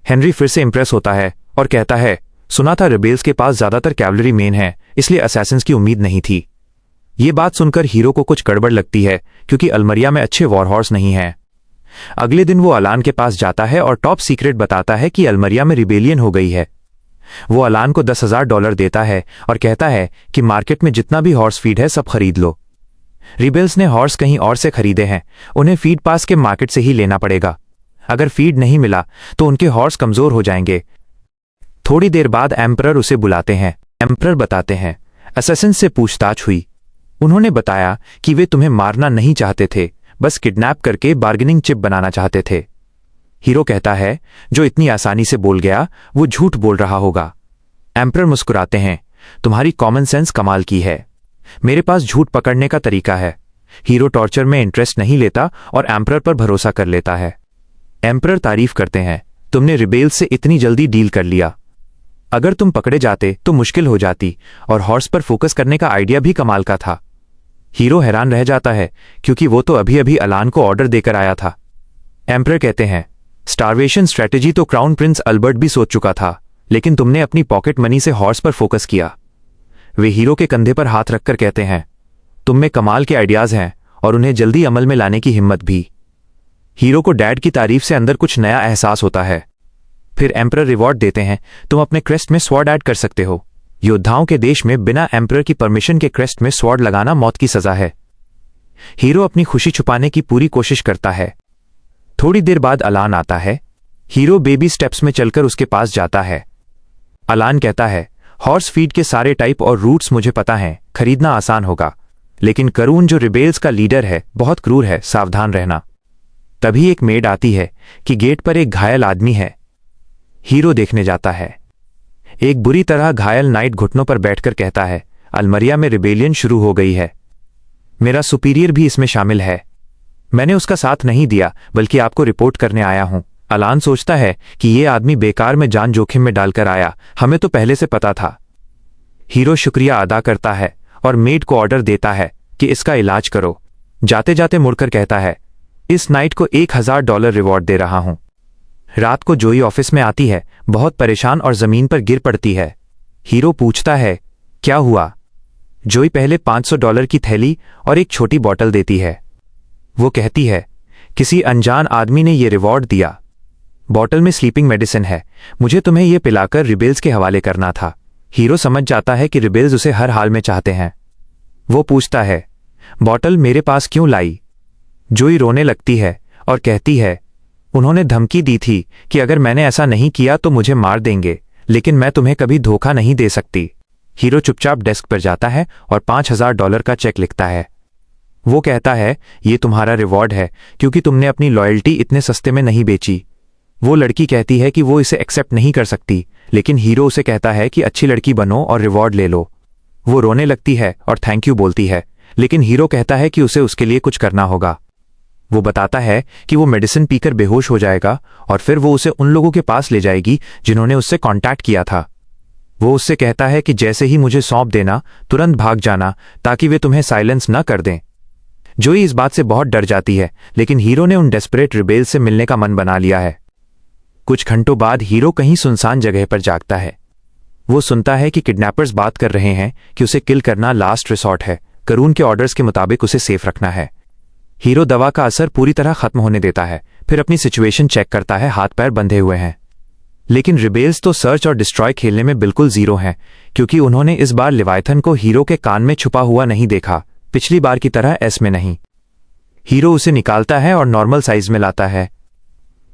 A: हेनरी फिर से इंप्रेस होता है और कहता है, सुना था रिबेल्स के पास ज्यादातर कैवलरी मेन है, इसलिए असैसिन्स की उम्मीद नहीं थी। ये बात सुनकर हीरो को कुछ गड़बड़ लगती है क्योंकि अलमरिया में अच्छे वॉरहॉर्स नहीं हैं। अगले दिन वो अलान के पास जाता है और टॉप सीक्रेट बताता है कि अलमरिया में रिबेलियन हो गई है। वो अलान को $10,000 देता है और कहता है कि मार्केट में जितना भी हॉर्स फीड है सब खरीद लो। रिबेल्स ने हॉर्स कहीं और से खरीदे हैं, उन्हें फीड पास के मार्केट से ही लेना पड़ेगा। अगर फीड नहीं मिला तो उनके हॉर्स कमजोर हो जाएंगे। थोड़ी देर बाद एम्परर उसे बुलाते हैं। एम्परर बताते हैं, असैसिन से पूछताछ हुई। उन्होंने बताया कि वे तुम्हें मारना नहीं चाहते थे, बस किडनैप करके बार्गेनिंग चिप बनाना चाहते थे। हीरो कहता है, जो इतनी आसानी से बोल गया वो झूठ बोल रहा होगा। एम्परर मुस्कुराते हैं, तुम्हारी कॉमन सेंस कमाल की है, मेरे पास झूठ पकड़ने का तरीका है। हीरो टॉर्चर में इंटरेस्ट नहीं लेता और एम्परर पर भरोसा कर लेता है। एम्परर तारीफ करते हैं, तुमने रिबेल्स से इतनी जल्दी डील कर लिया। अगर तुम पकड़े जाते तो मुश्किल हो जाती, और हॉर्स पर फोकस करने का आइडिया भी कमाल का था। हीरो हैरान रह जाता है क्योंकि वो तो अभी अभी अलान को ऑर्डर देकर आया था। एम्परर कहते हैं, स्टारवेशन स्ट्रेटेजी तो क्राउन प्रिंस अल्बर्ट भी सोच चुका था, लेकिन तुमने अपनी पॉकेट मनी से हॉर्स पर फोकस किया। वे हीरो के कंधे पर हाथ रखकर कहते हैं, तुम में कमाल के आइडियाज हैं और उन्हें जल्दी अमल में लाने की हिम्मत भी। हीरो को डैड की तारीफ से अंदर कुछ नया एहसास होता है। फिर एम्परर रिवॉर्ड देते हैं, तुम अपने क्रेस्ट में स्वॉर्ड ऐड कर सकते हो। योद्धाओं के देश में बिना एम्परर की परमिशन के क्रेस्ट में स्वॉर्ड लगाना मौत की सजा है। हीरो अपनी खुशी छुपाने की पूरी कोशिश करता है। थोड़ी देर बाद अलान आता है। हीरो बेबी स्टेप्स में चलकर उसके पास जाता है। अलान कहता है, हॉर्स फीड के सारे टाइप और रूट्स मुझे पता हैं, खरीदना आसान होगा, लेकिन करून जो रिबेल्स का लीडर है बहुत क्रूर है, सावधान रहना। तभी एक मेड आती है कि गेट पर एक घायल आदमी है। हीरो देखने जाता है। एक बुरी तरह घायल नाइट घुटनों पर बैठकर कहता है, अलमरिया में रिबेलियन शुरू हो गई है। मेरा सुपीरियर भी इसमें शामिल है। मैंने उसका साथ नहीं दिया, बल्कि आपको रिपोर्ट करने आया हूं। अलान सोचता है कि ये आदमी बेकार में जान जोखिम में डालकर आया, हमें तो पहले से पता था। हीरो शुक्रिया अदा करता है और मेड को ऑर्डर देता है कि इसका इलाज करो। जाते जाते मुड़कर कहता है, इस नाइट को $1000 रिवॉर्ड दे रहा हूं। रात को जोई ऑफिस में आती है, बहुत परेशान और जमीन पर गिर पड़ती है। हीरो पूछता है, क्या हुआ? जोई पहले $500 की थैली और एक छोटी बोतल देती है। वो कहती है, किसी अनजान आदमी ने ये रिवॉर्ड दिया। बोतल में स्लीपिंग मेडिसिन है, मुझे तुम्हें यह पिलाकर रिबेल्स के हवाले करना था। हीरो समझ जाता है कि रिबेल्स उसे हर हाल में चाहते हैं। वो पूछता है, बोतल मेरे पास क्यों लाई? जोई रोने लगती है और कहती है, उन्होंने धमकी दी थी कि अगर मैंने ऐसा नहीं किया तो मुझे मार देंगे, लेकिन मैं तुम्हें कभी धोखा नहीं दे सकती। हीरो चुपचाप डेस्क पर जाता है और $5000 का चेक लिखता है। वो कहता है, ये तुम्हारा रिवॉर्ड है क्योंकि तुमने अपनी लॉयल्टी इतने सस्ते में नहीं बेची। वो लड़की कहती है कि वो इसे एक्सेप्ट नहीं कर सकती, लेकिन हीरो उसे कहता है कि अच्छी लड़की बनो और रिवॉर्ड ले लो। वो रोने लगती है और थैंक यू बोलती है, लेकिन हीरो कहता है कि उसे उसके लिए कुछ करना होगा। वो बताता है कि वो मेडिसिन पीकर बेहोश हो जाएगा और फिर वो उसे उन लोगों के पास ले जाएगी जिन्होंने उससे कांटेक्ट किया था। वो उससे कहता है कि जैसे ही मुझे सौंप देना, तुरंत भाग जाना ताकि वे तुम्हें साइलेंस न कर दें। जोई इस बात से बहुत डर जाती है, लेकिन हीरो ने उन डेस्परेट रिबेल्स से मिलने का मन बना लिया है। कुछ घंटों बाद हीरो कहीं सुनसान जगह पर जागता है। वो सुनता है कि किडनैपर्स बात कर रहे हैं कि उसे किल करना लास्ट रिसॉर्ट है, करून के ऑर्डर्स के मुताबिक उसे सेफ रखना है। हीरो दवा का असर पूरी तरह खत्म होने देता है, फिर अपनी सिचुएशन चेक करता है, हाथ पैर बंधे हुए हैं। लेकिन रिबेल्स तो सर्च और डिस्ट्रॉय खेलने में बिल्कुल जीरो हैं, क्योंकि उन्होंने इस बार लेवायथन को हीरो के कान में छुपा हुआ नहीं देखा, पिछली बार की तरह एस में नहीं। हीरो उसे निकालता है और नॉर्मल साइज में लाता है।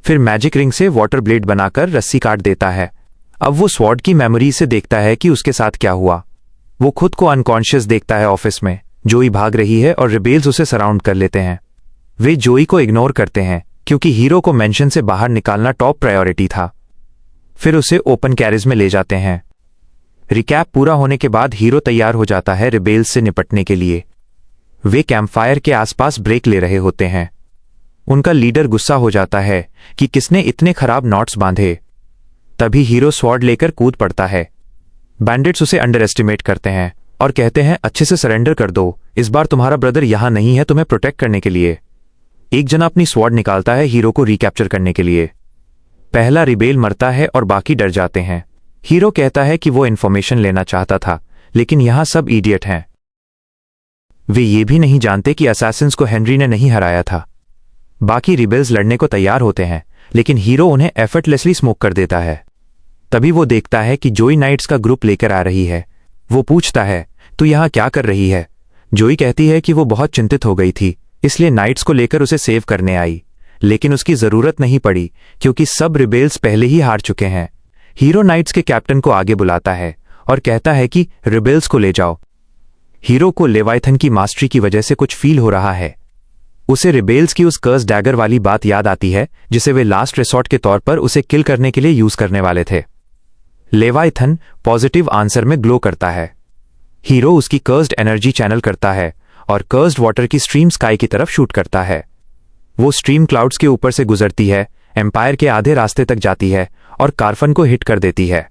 A: फिर मैजिक रिंग से वाटर ब्लेड बनाकर रस्सी काट देता है। अब वो स्वॉर्ड की मेमोरी से देखता है कि उसके साथ क्या हुआ। वो खुद को अनकॉन्शियस देखता है ऑफिस में। जोई भाग रही है और रिबेल्स उसे सराउंड कर लेते हैं। वे जोई को इग्नोर करते हैं क्योंकि हीरो को मेंशन से बाहर निकालना टॉप प्रायोरिटी था। फिर उसे ओपन कैरेज में ले जाते हैं। रिकैप पूरा होने के बाद हीरो तैयार हो जाता है रिबेल्स से निपटने के लिए। वे कैंपफायर के आसपास ब्रेक ले रहे होते हैं। उनका लीडर गुस्सा हो जाता है कि किसने इतने खराब नॉट्स बांधे। तभी हीरो स्वॉर्ड लेकर कूद पड़ता है। बैंडिट्स उसे अंडर एस्टिमेट करते हैं और कहते हैं, अच्छे से सरेंडर कर दो, इस बार तुम्हारा ब्रदर यहां नहीं है तुम्हें प्रोटेक्ट करने के लिए। एक जना अपनी स्वॉर्ड निकालता है हीरो को रिकैप्चर करने के लिए। पहला रिबेल मरता है और बाकी डर जाते हैं। हीरो कहता है कि वो इन्फॉर्मेशन लेना चाहता था, लेकिन यहां सब इडियट हैं। वे ये भी नहीं जानते कि असैसिन्स को हेनरी ने नहीं हराया था। बाकी रिबेल्स लड़ने को तैयार होते हैं, लेकिन हीरो उन्हें एफर्टलेसली स्मोक कर देता है। तभी वो देखता है कि जोई नाइट्स का ग्रुप लेकर आ रही है। वो पूछता है, तू यहां क्या कर रही है? जोई कहती है कि वो बहुत चिंतित हो गई थी, इसलिए नाइट्स को लेकर उसे सेव करने आई, लेकिन उसकी जरूरत नहीं पड़ी क्योंकि सब रिबेल्स पहले ही हार चुके हैं। हीरो नाइट्स के कैप्टन को आगे बुलाता है और कहता है कि रिबेल्स को ले जाओ। हीरो को लेवाइथन की मास्टरी की वजह से कुछ फील हो रहा है। उसे रिबेल्स की उस कर्स डैगर वाली बात याद आती है जिसे वे लास्ट रिसॉर्ट के तौर पर उसे किल करने के लिए यूज करने वाले थे। लेवाइथन पॉजिटिव आंसर में ग्लो करता है। हीरो उसकी कर्स्ड एनर्जी चैनल करता है और कर्स्ड वाटर की स्ट्रीम स्काई की तरफ शूट करता है। वो स्ट्रीम क्लाउड्स के ऊपर से गुजरती है, एम्पायर के आधे रास्ते तक जाती है और कार्फन को हिट कर देती है।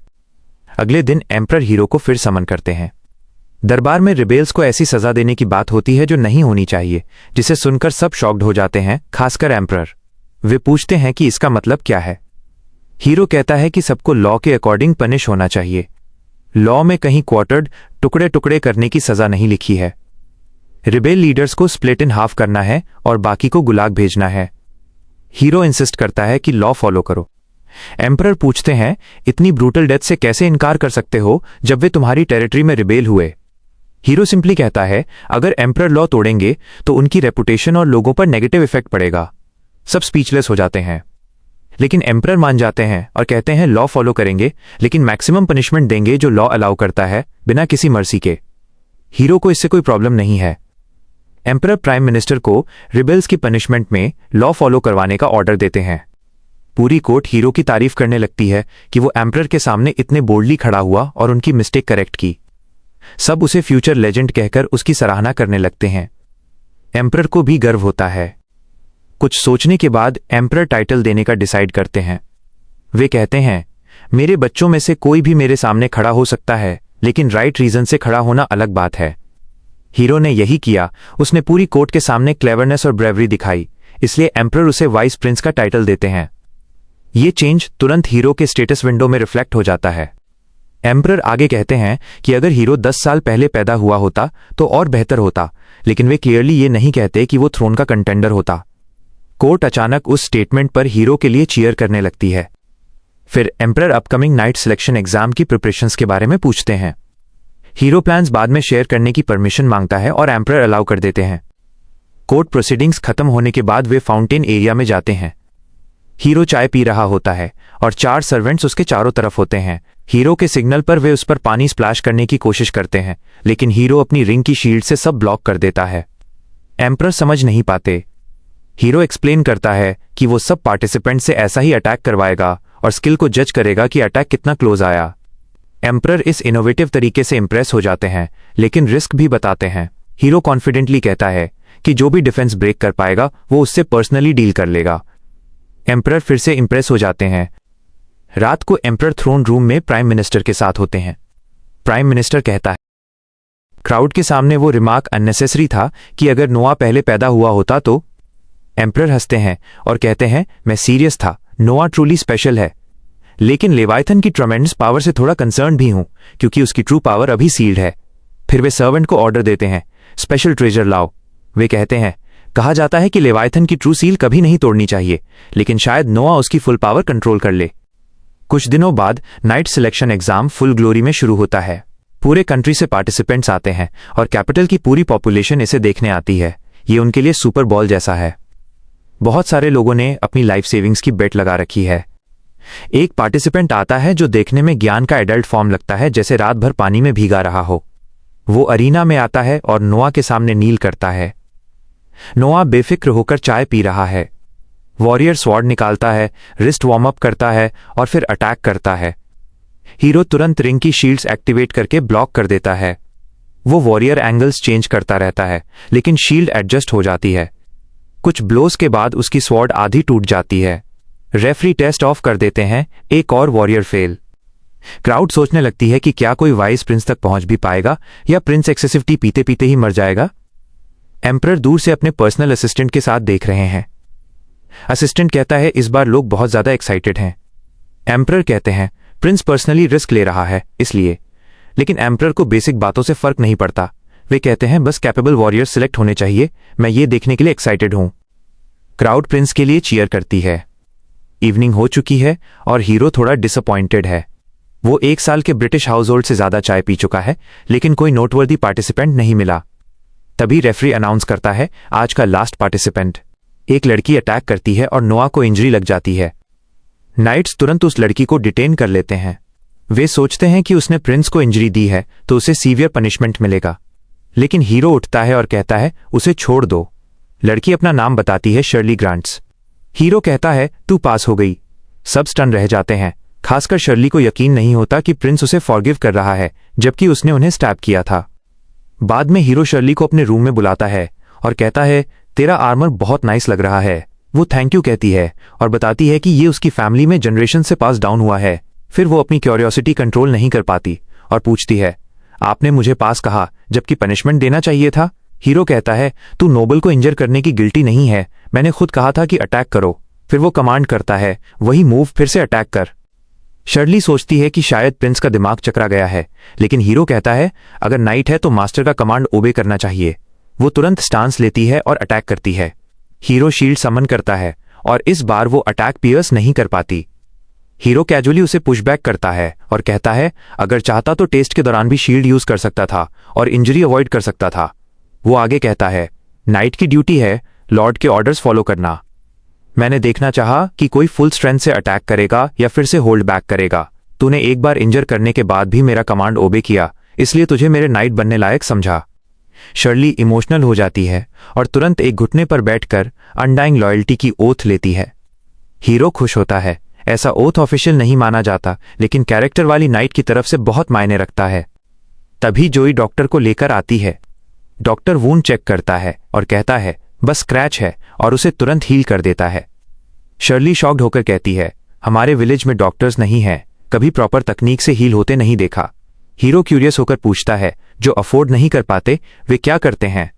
A: अगले दिन एम्परर हीरो को फिर समन करते हैं। दरबार में रिबेल्स को ऐसी सजा देने की बात होती है जो नहीं होनी चाहिए, जिसे सुनकर सब शॉक्ड हो जाते हैं, खासकर एम्परर। वे पूछते हैं कि इसका मतलब क्या है। हीरो कहता है कि सबको लॉ के अकॉर्डिंग पनिश होना चाहिए। लॉ में कहीं क्वार्टर्ड, टुकड़े टुकड़े करने की सजा नहीं लिखी है। रिबेल लीडर्स को स्प्लिट इन हाफ करना है और बाकी को गुलाग भेजना है। हीरो इंसिस्ट करता है कि लॉ फॉलो करो। एम्परर पूछते हैं, इतनी ब्रूटल डेथ से कैसे इनकार कर सकते हो जब वे तुम्हारी टेरिटरी में रिबेल हुए। हीरो सिंपली कहता है, अगर एम्परर लॉ तोड़ेंगे तो उनकी रेपुटेशन और लोगों पर नेगेटिव इफेक्ट पड़ेगा। सब स्पीचलेस हो जाते हैं, लेकिन एम्परर मान जाते हैं और कहते हैं लॉ फॉलो करेंगे, लेकिन मैक्सिमम पनिशमेंट देंगे जो लॉ अलाउ करता है, बिना किसी मर्सी के। हीरो को इससे कोई प्रॉब्लम नहीं है। एम्परर प्राइम मिनिस्टर को रिबेल्स की पनिशमेंट में लॉ फॉलो करवाने का ऑर्डर देते हैं। पूरी कोर्ट हीरो की तारीफ करने लगती है कि वो एम्परर के सामने इतने बोल्डली खड़ा हुआ और उनकी मिस्टेक करेक्ट की। सब उसे फ्यूचर लेजेंड कहकर उसकी सराहना करने लगते हैं। एम्परर को भी गर्व होता है। कुछ सोचने के बाद एम्परर टाइटल देने का डिसाइड करते हैं। वे कहते हैं, मेरे बच्चों में से कोई भी मेरे सामने खड़ा हो सकता है, लेकिन राइट रीजन से खड़ा होना अलग बात है। हीरो ने यही किया। उसने पूरी कोर्ट के सामने क्लेवरनेस और ब्रेवरी दिखाई, इसलिए एम्परर उसे वाइस प्रिंस का टाइटल देते हैं। ये चेंज तुरंत हीरो के स्टेटस विंडो में रिफ्लेक्ट हो जाता है। एम्परर आगे कहते हैं कि अगर हीरो 10 साल पहले पैदा हुआ होता तो और बेहतर होता, लेकिन वे क्लियरली ये नहीं कहते कि वो थ्रोन का कंटेंडर होता। कोर्ट अचानक उस स्टेटमेंट पर हीरो के लिए चीयर करने लगती है। फिर emperor upcoming night selection exam की प्रिपरेशंस के बारे में पूछते हैं। हीरो प्लान्स बाद में शेयर करने की परमिशन मांगता है और एम्परर अलाउ कर देते हैं। कोर्ट प्रोसीडिंग्स खत्म होने के बाद वे फाउंटेन एरिया में जाते हैं। हीरो चाय पी रहा होता है और 4 सर्वेंट्स उसके चारों तरफ होते हैं। हीरो के सिग्नल पर वे उस पर पानी स्प्लैश करने की कोशिश करते हैं, लेकिन हीरो अपनी रिंग की शील्ड से सब ब्लॉक कर देता है। एम्परर समझ नहीं पाते। हीरो एक्सप्लेन करता है कि वो सब पार्टिसिपेंट से ऐसा ही अटैक करवाएगा और स्किल को जज करेगा कि अटैक कितना क्लोज आया। एम्परर इस इनोवेटिव तरीके से इंप्रेस हो जाते हैं, लेकिन रिस्क भी बताते हैं। हीरो कॉन्फिडेंटली कहता है कि जो भी डिफेंस ब्रेक कर पाएगा वो उससे पर्सनली डील कर लेगा। एम्परर फिर से इंप्रेस हो जाते हैं। रात को एम्परर थ्रोन रूम में प्राइम मिनिस्टर के साथ होते हैं। प्राइम मिनिस्टर कहता है, क्राउड के सामने वो रिमार्क अननेसेसरी था कि अगर नोआ पहले पैदा हुआ होता तो। एम्परर हंसते हैं और कहते हैं, मैं सीरियस था, नोआ ट्रूली स्पेशल है, लेकिन लेवाइथन की ट्रमेंडस पावर से थोड़ा कंसर्न भी हूं, क्योंकि उसकी ट्रू पावर अभी सील्ड है। फिर वे सर्वेंट को ऑर्डर देते हैं, स्पेशल ट्रेजर लाओ। वे कहते हैं, कहा जाता है कि लेवाइथन की ट्रू सील कभी नहीं तोड़नी चाहिए, लेकिन शायद नोआ उसकी फुल पावर कंट्रोल कर ले। कुछ दिनों बाद night selection exam full glory में शुरू होता है। पूरे कंट्री से पार्टिसिपेंट्स आते हैं और कैपिटल की पूरी पॉपुलेशन इसे देखने आती है। ये उनके लिए सुपर बॉल जैसा है। बहुत सारे लोगों ने अपनी लाइफ सेविंग्स की बेट लगा रखी है। एक पार्टिसिपेंट आता है जो देखने में ज्ञान का एडल्ट फॉर्म लगता है, जैसे रात भर पानी में भीगा रहा हो। वो अरीना में आता है और नोआ के सामने नील करता है। नोआ बेफिक्र होकर चाय पी रहा है। वॉरियर स्वॉर्ड निकालता है, रिस्ट वार्म अप करता है और फिर अटैक करता है। हीरो तुरंत रिंग की शील्ड्स एक्टिवेट करके ब्लॉक कर देता है। वो वॉरियर एंगल्स चेंज करता रहता है, लेकिन शील्ड एडजस्ट हो जाती है। कुछ ब्लोस के बाद उसकी स्वॉर्ड आधी टूट जाती है। रेफरी टेस्ट ऑफ कर देते हैं, एक और वॉरियर फेल। क्राउड सोचने लगती है कि क्या कोई वाइस प्रिंस तक पहुंच भी पाएगा या प्रिंस एक्सेसिव टी पीते पीते ही मर जाएगा। एम्परर दूर से अपने पर्सनल असिस्टेंट के साथ देख रहे हैं। असिस्टेंट कहता है, इस बार लोग बहुत ज्यादा एक्साइटेड हैं। एम्परर कहते हैं, प्रिंस पर्सनली रिस्क ले रहा है इसलिए। लेकिन एम्परर को बेसिक बातों से फर्क नहीं पड़ता। वे कहते हैं, बस कैपेबल वॉरियर्स सिलेक्ट होने चाहिए, मैं ये देखने के लिए एक्साइटेड हूं। क्राउड प्रिंस के लिए चीयर करती है। इवनिंग हो चुकी है और हीरो थोड़ा डिसअपॉइंटेड है। वो 1 साल के ब्रिटिश हाउस होल्ड से ज्यादा चाय पी चुका है, लेकिन कोई नोटवर्दी पार्टिसिपेंट नहीं मिला। तभी रेफरी अनाउंस करता है, आज का लास्ट पार्टिसिपेंट। एक लड़की अटैक करती है और नोआ को इंजरी लग जाती है। नाइट्स तुरंत उस लड़की को डिटेन कर लेते हैं। वे सोचते हैं कि उसने प्रिंस को इंजरी दी है तो उसे सीवियर पनिशमेंट मिलेगा, लेकिन हीरो उठता है और कहता है, उसे छोड़ दो। लड़की अपना नाम बताती है, शर्ली ग्रांट्स। हीरो कहता है, तू पास हो गई। सब स्टन रह जाते हैं, खासकर शर्ली को यकीन नहीं होता कि प्रिंस उसे फॉरगिव कर रहा है, जबकि उसने उन्हें स्टैब किया था। बाद में हीरो शर्ली को अपने रूम में बुलाता है और कहता है, तेरा आर्मर बहुत नाइस लग रहा है। वो थैंक यू कहती है और बताती है कि ये उसकी फैमिली में जनरेशन से पास डाउन हुआ है। फिर वो अपनी क्यूरियोसिटी कंट्रोल नहीं कर पाती और पूछती है, आपने मुझे पास कहा जबकि पनिशमेंट देना चाहिए था। हीरो कहता है, तू नोबल को इंजर करने की गिल्टी नहीं है, मैंने खुद कहा था कि अटैक करो। फिर वो कमांड करता है, वही मूव, फिर से अटैक कर। शर्ली सोचती है कि शायद प्रिंस का दिमाग चकरा गया है, लेकिन हीरो कहता है, अगर नाइट है तो मास्टर का कमांड ओबे करना चाहिए। वो तुरंत स्टांस लेती है और अटैक करती है। हीरो शील्ड समन करता है और इस बार वो अटैक पियर्स नहीं कर पाती। हीरो कैजुअली उसे पुशबैक करता है और कहता है, अगर चाहता तो टेस्ट के दौरान भी शील्ड यूज कर सकता था और इंजरी अवॉइड कर सकता था। वो आगे कहता है, नाइट की ड्यूटी है लॉर्ड के ऑर्डर्स फॉलो करना। मैंने देखना चाहा कि कोई फुल स्ट्रेंथ से अटैक करेगा या फिर से होल्ड बैक करेगा। तूने एक बार इंजर करने के बाद भी मेरा कमांड ओबे किया, इसलिए तुझे मेरे नाइट बनने लायक समझा। शर्ली इमोशनल हो जाती है और तुरंत एक घुटने पर बैठकर अनडाइंग लॉयल्टी की ओथ लेती है। हीरो खुश होता है। ऐसा ओथ ऑफिशियल नहीं माना जाता, लेकिन कैरेक्टर वाली नाइट की तरफ से बहुत मायने रखता है। तभी जोई डॉक्टर को लेकर आती है। डॉक्टर वूंड चेक करता है और कहता है, बस स्क्रैच है, और उसे तुरंत हील कर देता है। शर्ली शॉक्ड होकर कहती है, हमारे विलेज में डॉक्टर्स नहीं हैं, कभी प्रॉपर तकनीक से हील होते नहीं देखा। हीरो क्यूरियस होकर पूछता है, जो अफोर्ड नहीं कर पाते वे क्या करते हैं?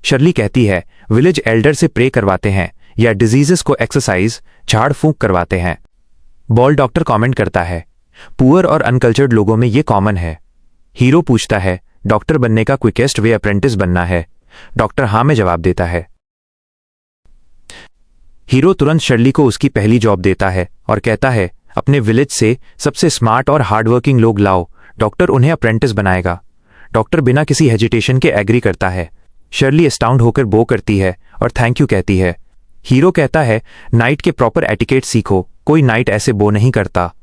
A: शर्ली कहती है, विलेज एल्डर से प्रे करवाते हैं या डिजीजेस को एक्सरसाइज झाड़ फूंक करवाते हैं। बॉल डॉक्टर कमेंट करता है, पुअर और अनकल्चर्ड लोगों में ये कॉमन है। हीरो पूछता है, डॉक्टर बनने का क्विकेस्ट वे अप्रेंटिस बनना है? डॉक्टर हाँ में जवाब देता है। हीरो तुरंत शर्ली को उसकी पहली जॉब देता है और कहता है, अपने विलेज से सबसे स्मार्ट और हार्डवर्किंग लोग लाओ, डॉक्टर उन्हें अप्रेंटिस बनाएगा। डॉक्टर बिना किसी हेजिटेशन के एग्री करता है। शर्ली एस्टाउंड होकर बो करती है और थैंक यू कहती है। हीरो कहता है, नाइट के प्रॉपर एटिकेट सीखो, कोई नाइट ऐसे बो नहीं करता।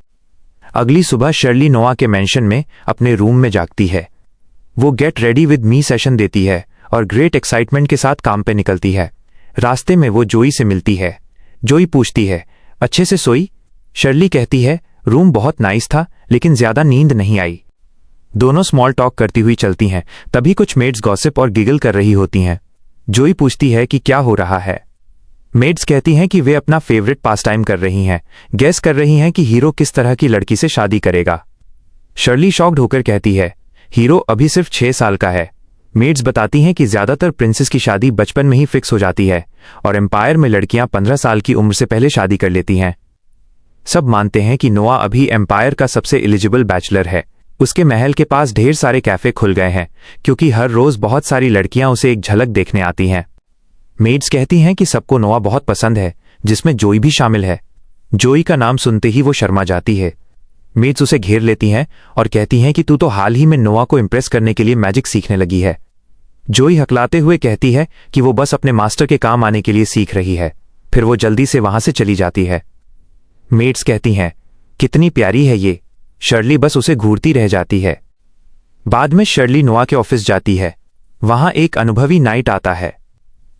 A: अगली सुबह शर्ली नोआ के मेंशन में अपने रूम में जागती है। वो get ready with me session देती है और ग्रेट एक्साइटमेंट के साथ काम पे निकलती है। रास्ते में वो जोई से मिलती है। जोई पूछती है, अच्छे से सोई? शर्ली कहती है, रूम बहुत नाइस था लेकिन ज्यादा नींद नहीं आई। दोनों स्मॉल टॉक करती हुई चलती हैं। तभी कुछ मेड्स गॉसिप और गिगल कर रही होती हैं। जोई पूछती है कि क्या हो रहा है। मेड्स कहती हैं कि वे अपना फेवरेट पास टाइम कर रही हैं, गेस कर रही हैं कि हीरो किस तरह की लड़की से शादी करेगा। शर्ली शॉक्ड होकर कहती है, हीरो अभी सिर्फ 6 साल का है। मेड्स बताती हैं कि ज्यादातर प्रिंसेस की शादी बचपन में ही फिक्स हो जाती है और एम्पायर में लड़कियां 15 साल की उम्र से पहले शादी कर लेती हैं। सब मानते हैं कि नोआ अभी एम्पायर का सबसे एलिजिबल बैचलर है। उसके महल के पास ढेर सारे कैफे खुल गए हैं क्योंकि हर रोज बहुत सारी लड़कियां उसे एक झलक देखने आती हैं। मेड्स कहती हैं कि सबको नोआ बहुत पसंद है, जिसमें जोई भी शामिल है। जोई का नाम सुनते ही वो शर्मा जाती है। मेड्स उसे घेर लेती हैं और कहती हैं कि तू तो हाल ही में नोआ को इम्प्रेस करने के लिए मैजिक सीखने लगी है। जोई हकलाते हुए कहती है कि वो बस अपने मास्टर के काम आने के लिए सीख रही है। फिर वो जल्दी से वहां से चली जाती है। मेड्स कहती हैं, कितनी प्यारी है ये। शर्ली बस उसे घूरती रह जाती है। बाद में शर्ली नोआ के ऑफिस जाती है। वहां एक अनुभवी नाइट आता है।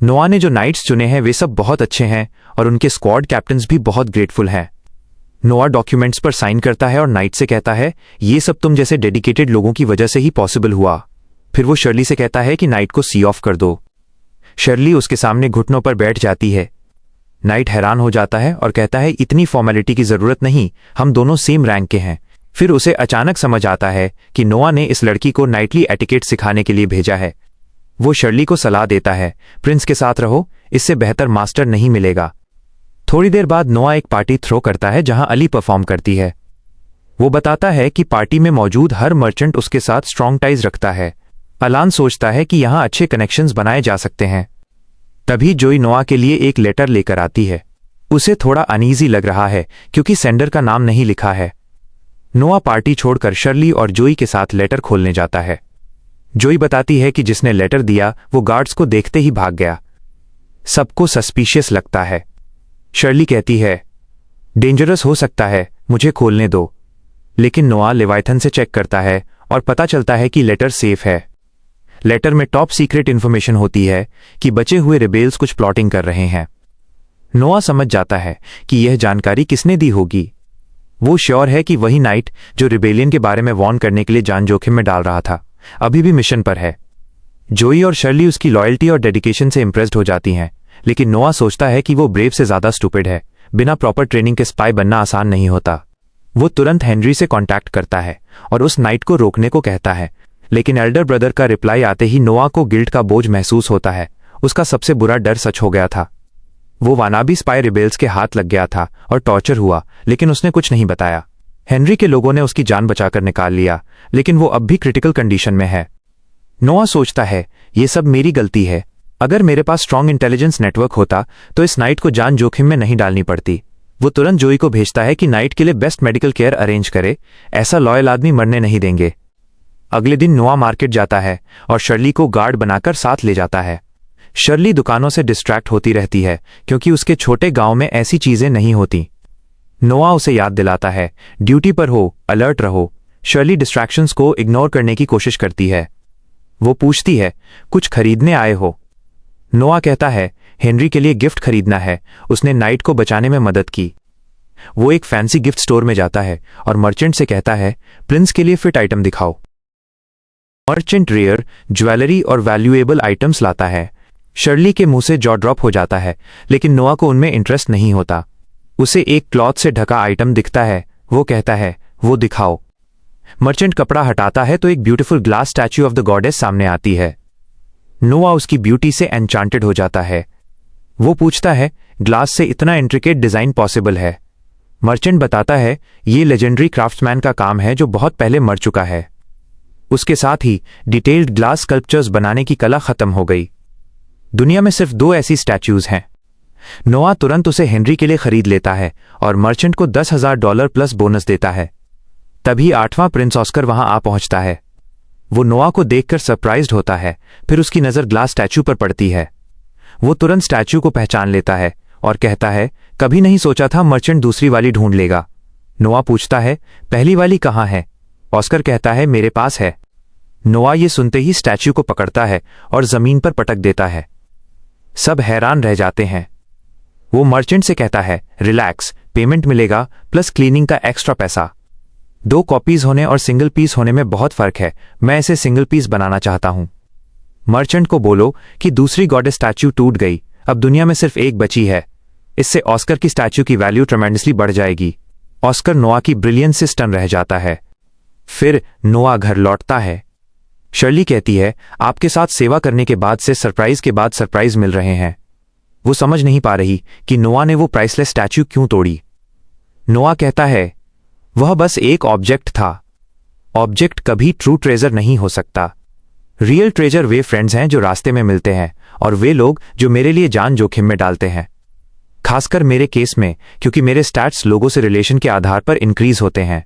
A: नोआ ने जो नाइट्स चुने हैं वे सब बहुत अच्छे हैं और उनके स्क्वाड कैप्टन्स भी बहुत ग्रेटफुल हैं। नोआ डॉक्यूमेंट्स पर साइन करता है और नाइट से कहता है, ये सब तुम जैसे डेडिकेटेड लोगों की वजह से ही पॉसिबल हुआ। फिर वो शर्ली से कहता है कि नाइट को सी ऑफ कर दो। शर्ली उसके सामने घुटनों पर बैठ जाती है। नाइट हैरान हो जाता है और कहता है, इतनी फॉर्मेलिटी की जरूरत नहीं, हम दोनों सेम रैंक के हैं। फिर उसे अचानक समझ आता है कि नोआ ने इस लड़की को नाइटली एटिकेट सिखाने के लिए भेजा है। वो शर्ली को सलाह देता है, प्रिंस के साथ रहो, इससे बेहतर मास्टर नहीं मिलेगा। थोड़ी देर बाद नोआ एक पार्टी थ्रो करता है जहां अली परफॉर्म करती है। वो बताता है कि पार्टी में मौजूद हर मर्चेंट उसके साथ स्ट्रॉन्ग टाइज रखता है। अलान सोचता है कि यहां अच्छे कनेक्शंस बनाए जा सकते हैं। तभी जोई नोआ के लिए एक लेटर लेकर आती है। उसे थोड़ा अनईजी लग रहा है क्योंकि सेंडर का नाम नहीं लिखा है। नोआ पार्टी छोड़कर शर्ली और जोई के साथ लेटर खोलने जाता है। जोई बताती है कि जिसने लेटर दिया वो गार्ड्स को देखते ही भाग गया। सबको सस्पिशियस लगता है। शर्ली कहती है, डेंजरस हो सकता है, मुझे खोलने दो। लेकिन नोआ लेवाइथन से चेक करता है और पता चलता है कि लेटर सेफ है। लेटर में टॉप सीक्रेट इन्फॉर्मेशन होती है कि बचे हुए रिबेल्स कुछ प्लॉटिंग कर रहे हैं। नोआ समझ जाता है कि यह जानकारी किसने दी होगी। वो श्योर है कि वही नाइट जो रिबेलियन के बारे में वार्न करने के लिए जान जोखिम में डाल रहा था, अभी भी मिशन पर है। जोई और शर्ली उसकी लॉयल्टी और डेडिकेशन से इंप्रेस्ड हो जाती हैं, लेकिन नोआ सोचता है कि वो ब्रेव से ज्यादा स्टूपिड है। बिना प्रॉपर ट्रेनिंग के स्पाई बनना आसान नहीं होता। वो तुरंत हेनरी से कांटेक्ट करता है और उस नाइट को रोकने को कहता है, लेकिन एल्डर ब्रदर का रिप्लाई आते ही नोआ को गिल्ट का बोझ महसूस होता है। उसका सबसे बुरा डर सच हो गया था। वो वानाबी स्पाई रिबेल्स के हाथ लग गया था और टॉर्चर हुआ, लेकिन उसने कुछ नहीं बताया। हेनरी के लोगों ने उसकी जान बचाकर निकाल लिया, लेकिन वो अब भी क्रिटिकल कंडीशन में है। नोआ सोचता है, ये सब मेरी गलती है। अगर मेरे पास स्ट्रांग इंटेलिजेंस नेटवर्क होता तो इस नाइट को जान जोखिम में नहीं डालनी पड़ती। वो तुरंत जोई को भेजता है कि नाइट के लिए बेस्ट मेडिकल केयर अरेंज करे। ऐसा लॉयल आदमी मरने नहीं देंगे। अगले दिन नोआ मार्केट जाता है और शर्ली को गार्ड बनाकर साथ ले जाता है। शर्ली दुकानों से डिस्ट्रैक्ट होती रहती है क्योंकि उसके छोटे गांव में ऐसी चीजें नहीं होती। नोआ उसे याद दिलाता है, ड्यूटी पर हो, अलर्ट रहो। शर्ली डिस्ट्रैक्शंस को इग्नोर करने की कोशिश करती है। वो पूछती है, कुछ खरीदने आए हो? नोआ कहता है, हेनरी के लिए गिफ्ट खरीदना है। उसने नाइट को बचाने में मदद की। वो एक फैंसी गिफ्ट स्टोर में जाता है और मर्चेंट से कहता है, प्रिंस के लिए फिट आइटम दिखाओ। मर्चेंट रेयर, ज्वेलरी और वैल्यूएबल आइटम्स लाता है। शर्ली के मुंह से जॉ ड्रॉप हो जाता है, लेकिन नोआ को उनमें इंटरेस्ट नहीं होता। उसे एक क्लॉथ से ढका आइटम दिखता है। वो कहता है, वो दिखाओ। मर्चेंट कपड़ा हटाता है तो एक beautiful glass statue of the goddess सामने आती है। नोआ उसकी ब्यूटी से एन्चांटेड हो जाता है। वो पूछता है, ग्लास से इतना इंट्रिकेट डिजाइन पॉसिबल है? मर्चेंट बताता है, ये लेजेंडरी क्राफ्ट्समैन का काम है जो बहुत पहले मर चुका है। उसके साथ ही डिटेल्ड ग्लास स्कल्पचर्स बनाने की कला खत्म हो गई। दुनिया में सिर्फ 2 ऐसी स्टैच्यूज हैं। नोआ तुरंत उसे हेनरी के लिए खरीद लेता है और मर्चेंट को $10,000 प्लस बोनस देता है। तभी 8वां प्रिंस ऑस्कर वहां आ पहुंचता है। वो नोआ को देखकर सरप्राइज्ड होता है, फिर उसकी नजर ग्लास स्टैच्यू पर पड़ती है। वो तुरंत स्टैच्यू को पहचान लेता है और कहता है, कभी नहीं सोचा था मर्चेंट दूसरी वाली ढूंढ लेगा। नोआ पूछता है, पहली वाली कहाँ है? ऑस्कर कहता है, मेरे पास है। नोआ ये सुनते ही स्टैच्यू को पकड़ता है और जमीन पर पटक देता है। सब हैरान रह जाते हैं। वो मर्चेंट से कहता है, रिलैक्स, पेमेंट मिलेगा प्लस क्लीनिंग का एक्स्ट्रा पैसा। 2 कॉपीज होने और सिंगल पीस होने में बहुत फर्क है। मैं इसे सिंगल पीस बनाना चाहता हूं। मर्चेंट को बोलो कि दूसरी गॉडेस स्टैच्यू टूट गई, अब दुनिया में सिर्फ एक बची है। इससे ऑस्कर की स्टैच्यू की वैल्यू ट्रेमेंडसली बढ़ जाएगी। ऑस्कर नोआ की ब्रिलियंस से स्टन रह जाता है। फिर नोआ घर लौटता है। शर्ली कहती है, आपके साथ सेवा करने के बाद से सरप्राइज के बाद सरप्राइज मिल रहे हैं। वो समझ नहीं पा रही कि नोआ ने वो प्राइसलेस स्टैच्यू क्यों तोड़ी। नोआ कहता है, वह बस एक ऑब्जेक्ट था। ऑब्जेक्ट कभी ट्रू ट्रेजर नहीं हो सकता। रियल ट्रेजर वे फ्रेंड्स हैं जो रास्ते में मिलते हैं, और वे लोग जो मेरे लिए जान जोखिम में डालते हैं। खासकर मेरे केस में, क्योंकि मेरे स्टैट्स लोगों से रिलेशन के आधार पर इंक्रीज होते हैं।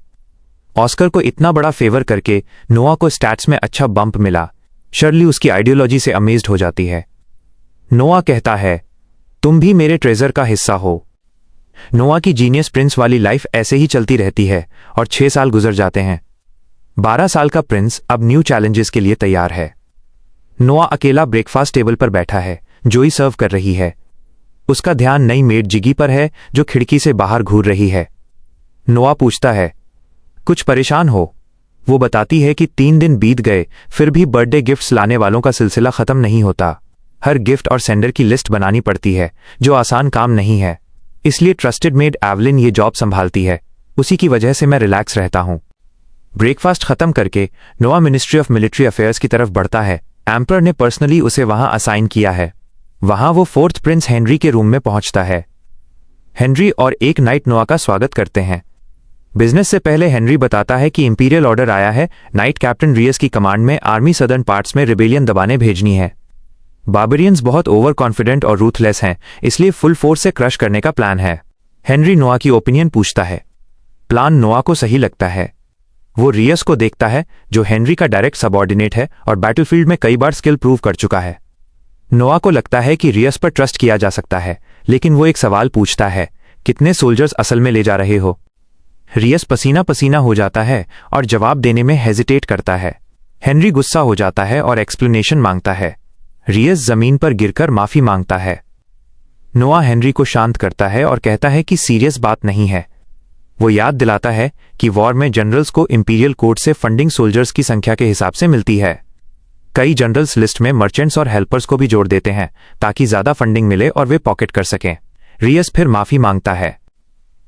A: ऑस्कर को इतना बड़ा फेवर करके नोआ को स्टैट्स में अच्छा बम्प मिला। शर्ली उसकी आइडियोलॉजी से अमेज्ड हो जाती है। नोआ कहता है, तुम भी मेरे ट्रेजर का हिस्सा हो। नोआ की जीनियस प्रिंस वाली लाइफ ऐसे ही चलती रहती है और 6 साल गुजर जाते हैं। 12 साल का प्रिंस अब न्यू चैलेंजेस के लिए तैयार है। नोआ अकेला ब्रेकफास्ट टेबल पर बैठा है। जोई सर्व कर रही है। उसका ध्यान नई मेड जिगी पर है जो खिड़की से बाहर घूर रही है। नोआ पूछता है, कुछ परेशान हो? वो बताती है कि 3 दिन बीत गए फिर भी बर्थडे गिफ्ट्स लाने वालों का सिलसिला खत्म नहीं होता। हर गिफ्ट और सेंडर की लिस्ट बनानी पड़ती है, जो आसान काम नहीं है। इसलिए ट्रस्टेड मेड एवलिन ये जॉब संभालती है। उसी की वजह से मैं रिलैक्स रहता हूं। ब्रेकफास्ट खत्म करके नोआ मिनिस्ट्री ऑफ मिलिट्री अफेयर्स की तरफ बढ़ता है। एम्पर ने पर्सनली उसे वहां असाइन किया है। वहां वो 4th प्रिंस हेनरी के रूम में पहुंचता है। हेनरी और एक नाइट नोआ का स्वागत करते हैं। बिजनेस से पहले हेनरी बताता है कि इंपीरियल ऑर्डर आया है, नाइट कैप्टन रियस की कमांड में आर्मी सदर्न पार्ट्स में रिबेलियन दबाने भेजनी है। बार्बरियंस बहुत ओवर कॉन्फिडेंट और रूथलेस हैं, इसलिए फुल फोर्स से क्रश करने का प्लान है। हेनरी नोआ की ओपिनियन पूछता है। प्लान नोआ को सही लगता है। वो रियस को देखता है, जो हेनरी का डायरेक्ट सबऑर्डिनेट है और बैटलफील्ड में कई बार स्किल प्रूव कर चुका है। नोआ को लगता है कि रियस पर ट्रस्ट किया जा सकता है, लेकिन वो एक सवाल पूछता है, कितने सोल्जर्स असल में ले जा रहे हो? रियस पसीना पसीना हो जाता है और जवाब देने में हेजिटेट करता है। हेनरी गुस्सा हो जाता है और एक्सप्लेनेशन मांगता है। रियस जमीन पर गिरकर माफी मांगता है। नोआ हेनरी को शांत करता है और कहता है कि सीरियस बात नहीं है। वो याद दिलाता है कि वॉर में जनरल्स को इंपीरियल कोर्ट से फंडिंग सोल्जर्स की संख्या के हिसाब से मिलती है। कई जनरल्स लिस्ट में मर्चेंट्स और हेल्पर्स को भी जोड़ देते हैं ताकि ज्यादा फंडिंग मिले और वे पॉकेट कर सकें। रियस फिर माफी मांगता है।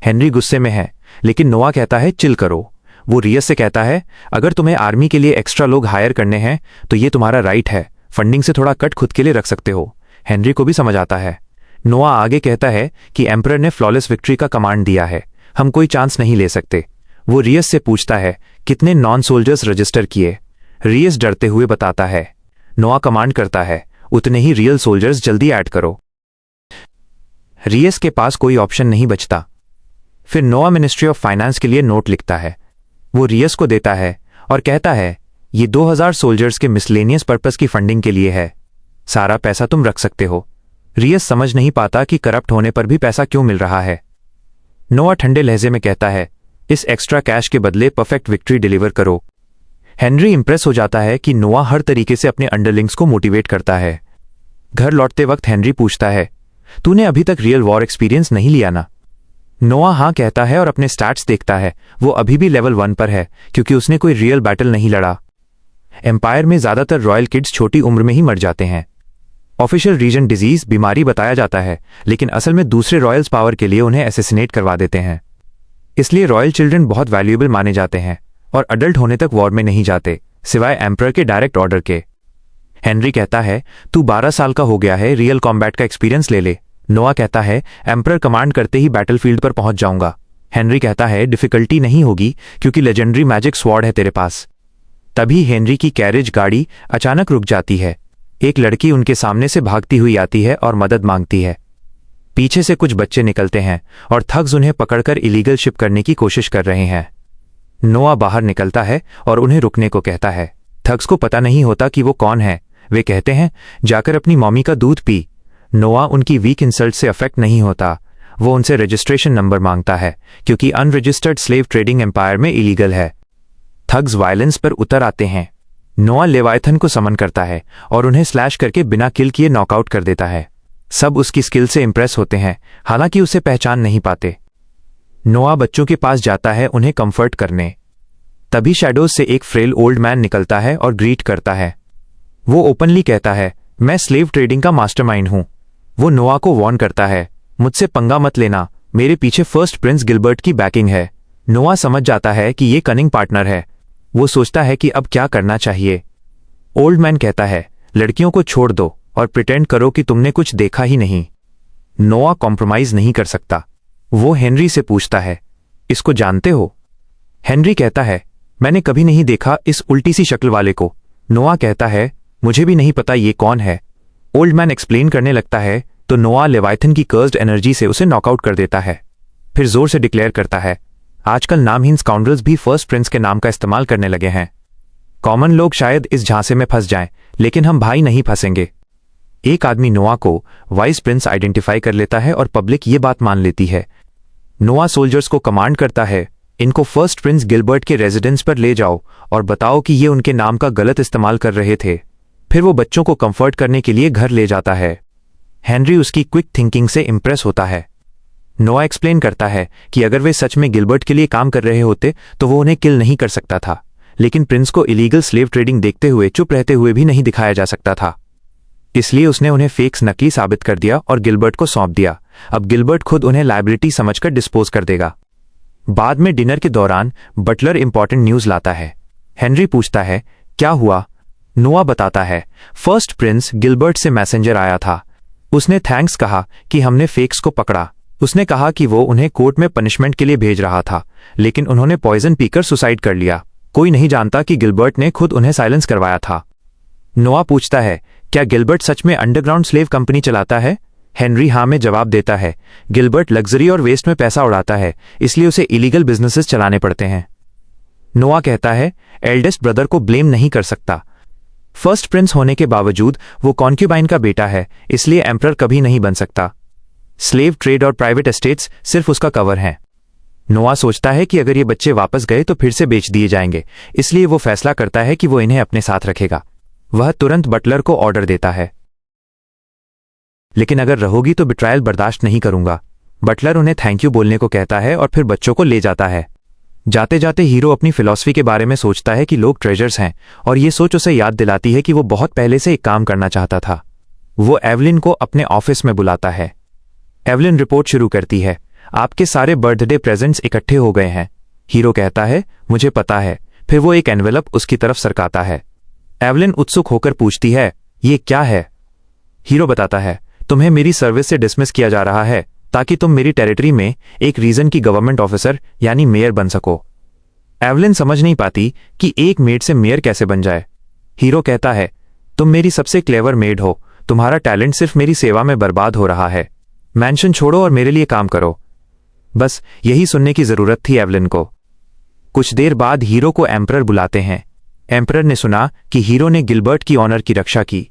A: हेनरी गुस्से में है, लेकिन नोआ कहता है चिल करो। वो रियस से कहता है अगर तुम्हें आर्मी के लिए एक्स्ट्रा लोग हायर करने हैं तो ये तुम्हारा राइट है, फंडिंग से थोड़ा कट खुद के लिए रख सकते हो। हेनरी को भी समझ आता है। नोआ आगे कहता है कि एम्परर ने फ्लॉलेस विक्ट्री का कमांड दिया है, हम कोई चांस नहीं ले सकते। वो रियस से पूछता है कितने नॉन सोल्जर्स रजिस्टर किए। रियस डरते हुए बताता है। नोआ कमांड करता है उतने ही रियल सोल्जर्स जल्दी ऐड करो। रियस के पास कोई ऑप्शन नहीं बचता। फिर नोआ मिनिस्ट्री ऑफ फाइनेंस के लिए नोट लिखता है। वो रियस को देता है और कहता है ये 2000 सोल्जर्स के मिसलेनियस पर्पस की फंडिंग के लिए है, सारा पैसा तुम रख सकते हो। रियस समझ नहीं पाता कि करप्ट होने पर भी पैसा क्यों मिल रहा है। नोआ ठंडे लहजे में कहता है इस एक्स्ट्रा कैश के बदले परफेक्ट विक्ट्री डिलीवर करो। हेनरी इंप्रेस हो जाता है कि नोआ हर तरीके से अपने अंडरलिंग्स को मोटिवेट करता है। घर लौटते वक्त हेनरी पूछता है तूने अभी तक रियल वॉर एक्सपीरियंस नहीं लिया ना। नोआ हाँ कहता है और अपने स्टैट्स देखता है। वो अभी भी लेवल 1 पर है क्योंकि उसने कोई रियल बैटल नहीं लड़ा। एम्पायर में ज्यादातर रॉयल किड्स छोटी उम्र में ही मर जाते हैं। ऑफिशियल रीजन डिजीज बीमारी बताया जाता है, लेकिन असल में दूसरे रॉयल्स पावर के लिए उन्हें एसेसिनेट करवा देते हैं। इसलिए रॉयल चिल्ड्रन बहुत वैल्यूएबल माने जाते हैं और अडल्ट होने तक वॉर में नहीं जाते, सिवाय एम्परर के डायरेक्ट ऑर्डर के। हेनरी कहता है तू 12 साल का हो गया है, रियल कॉम्बैट का एक्सपीरियंस ले ले। नोआ कहता है एम्परर कमांड करते ही बैटलफील्ड पर पहुंच जाऊंगा। हेनरी कहता है डिफिकल्टी नहीं होगी क्योंकि लेजेंडरी मैजिक स्वॉर्ड है तेरे पास। तभी हेनरी की कैरेज गाड़ी अचानक रुक जाती है। एक लड़की उनके सामने से भागती हुई आती है और मदद मांगती है। पीछे से कुछ बच्चे निकलते हैं और थग्स उन्हें पकड़कर इलीगल शिप करने की कोशिश कर रहे हैं। नोआ बाहर निकलता है और उन्हें रुकने को कहता है। थग्स को पता नहीं होता कि वो कौन है। वे कहते हैं जाकर अपनी मम्मी का दूध पी। नोआ उनकी वीक इंसल्ट से अफेक्ट नहीं होता। वो उनसे रजिस्ट्रेशन नंबर मांगता है क्योंकि अनरजिस्टर्ड स्लेव ट्रेडिंग एम्पायर में इलीगल है। थग्स वायलेंस पर उतर आते हैं। नोआ लेवायथन को समन करता है और उन्हें स्लैश करके बिना किल किए नॉकआउट कर देता है। सब उसकी स्किल से इंप्रेस होते हैं, हालांकि उसे पहचान नहीं पाते। नोआ बच्चों के पास जाता है उन्हें कंफर्ट करने। तभी शैडोज से एक फ्रेल ओल्ड मैन निकलता है और ग्रीट करता है। वो ओपनली कहता है मैं स्लेव ट्रेडिंग का मास्टरमाइंड हूं। वो नोआ को वार्न करता है मुझसे पंगा मत लेना, मेरे पीछे फर्स्ट प्रिंस गिलबर्ट की बैकिंग है। नोआ समझ जाता है कि ये कनिंग पार्टनर है। वो सोचता है कि अब क्या करना चाहिए। ओल्ड मैन कहता है लड़कियों को छोड़ दो और प्रिटेंड करो कि तुमने कुछ देखा ही नहीं। नोआ कॉम्प्रोमाइज नहीं कर सकता। वो हेनरी से पूछता है इसको जानते हो? हेनरी कहता है मैंने कभी नहीं देखा इस उल्टी सी शक्ल वाले को। नोआ कहता है मुझे भी नहीं पता ये कौन है। ओल्ड मैन एक्सप्लेन करने लगता है तो नोआ लेवायथन की कर्स्ड एनर्जी से उसे नॉकआउट कर देता है। फिर जोर से डिक्लेयर करता है आजकल नामहीन स्काउंड्रल्स भी फर्स्ट प्रिंस के नाम का इस्तेमाल करने लगे हैं। कॉमन लोग शायद इस झांसे में फंस जाएं, लेकिन हम भाई नहीं फंसेंगे। एक आदमी नोआ को वाइस प्रिंस आइडेंटिफाई कर लेता है और पब्लिक ये बात मान लेती है। नोआ सोल्जर्स को कमांड करता है इनको फर्स्ट प्रिंस गिलबर्ट के रेजिडेंस पर ले जाओ और बताओ कि ये उनके नाम का गलत इस्तेमाल कर रहे थे। फिर वो बच्चों को कंफर्ट करने के लिए घर ले जाता है। हेनरी उसकी क्विक थिंकिंग से इंप्रेस होता है। नोआ एक्सप्लेन करता है कि अगर वे सच में गिलबर्ट के लिए काम कर रहे होते तो वो उन्हें किल नहीं कर सकता था, लेकिन प्रिंस को इलीगल स्लेव ट्रेडिंग देखते हुए चुप रहते हुए भी नहीं दिखाया जा सकता था। इसलिए उसने उन्हें फेक्स नकली साबित कर दिया और गिलबर्ट को सौंप दिया। अब गिलबर्ट खुद उन्हें लायबिलिटी समझकर डिस्पोज कर देगा। बाद में डिनर के दौरान बटलर इंपॉर्टेंट न्यूज लाता है। हेनरी पूछता है क्या हुआ? नोआ बताता है फर्स्ट प्रिंस गिलबर्ट से मैसेंजर आया था। उसने थैंक्स कहा कि हमने फेक्स को पकड़ा। उसने कहा कि वो उन्हें कोर्ट में पनिशमेंट के लिए भेज रहा था, लेकिन उन्होंने पॉइजन पीकर सुसाइड कर लिया। कोई नहीं जानता कि गिलबर्ट ने खुद उन्हें साइलेंस करवाया था। नोआ पूछता है क्या गिलबर्ट सच में अंडरग्राउंड स्लेव कंपनी चलाता है? हेनरी हाँ में जवाब देता है। गिलबर्ट लग्जरी और वेस्ट में पैसा उड़ाता है, इसलिए उसे इलीगल बिजनेसेस चलाने पड़ते हैं। नोआ कहता है एल्डेस्ट ब्रदर को ब्लेम नहीं कर सकता। फर्स्ट प्रिंस होने के बावजूद वो कॉन्क्यूबाइन का बेटा है, इसलिए एम्परर कभी नहीं बन सकता। स्लेव ट्रेड और प्राइवेट एस्टेट्स सिर्फ उसका कवर हैं। नोआ सोचता है कि अगर ये बच्चे वापस गए तो फिर से बेच दिए जाएंगे, इसलिए वो फैसला करता है कि वो इन्हें अपने साथ रखेगा। वह तुरंत बटलर को ऑर्डर देता है लेकिन अगर रहोगी तो बिट्रायल बर्दाश्त नहीं करूंगा। बटलर उन्हें थैंक यू बोलने को कहता है और फिर बच्चों को ले जाता है। जाते जाते हीरो अपनी फिलॉसफी के बारे में सोचता है कि लोग ट्रेजर्स हैं, और ये सोच उसे याद दिलाती है कि वो बहुत पहले से एक काम करना चाहता था। वो एवलिन को अपने ऑफिस में बुलाता है। एवलिन रिपोर्ट शुरू करती है। आपके सारे बर्थडे प्रेजेंट्स इकट्ठे हो गए हैं। हीरो कहता है, मुझे पता है। फिर वो एक एनवेलप उसकी तरफ सरकाता है। एवलिन उत्सुक होकर पूछती है, ये क्या है? हीरो बताता है, तुम्हें मेरी सर्विस से डिसमिस किया जा रहा है ताकि तुम मेरी टेरिटरी में एक रीजन की गवर्नमेंट ऑफिसर यानी मेयर बन सको। एवलिन समझ नहीं पाती कि एक मेड से मेयर कैसे बन जाए। हीरो कहता है, तुम मेरी सबसे क्लेवर मेड हो, तुम्हारा टैलेंट सिर्फ मेरी सेवा में बर्बाद हो रहा है। मैंशन छोड़ो और मेरे लिए काम करो। बस यही सुनने की जरूरत थी एवलिन को। कुछ देर बाद हीरो को एम्परर बुलाते हैं। एम्परर ने सुना कि हीरो ने गिलबर्ट की ऑनर की रक्षा की।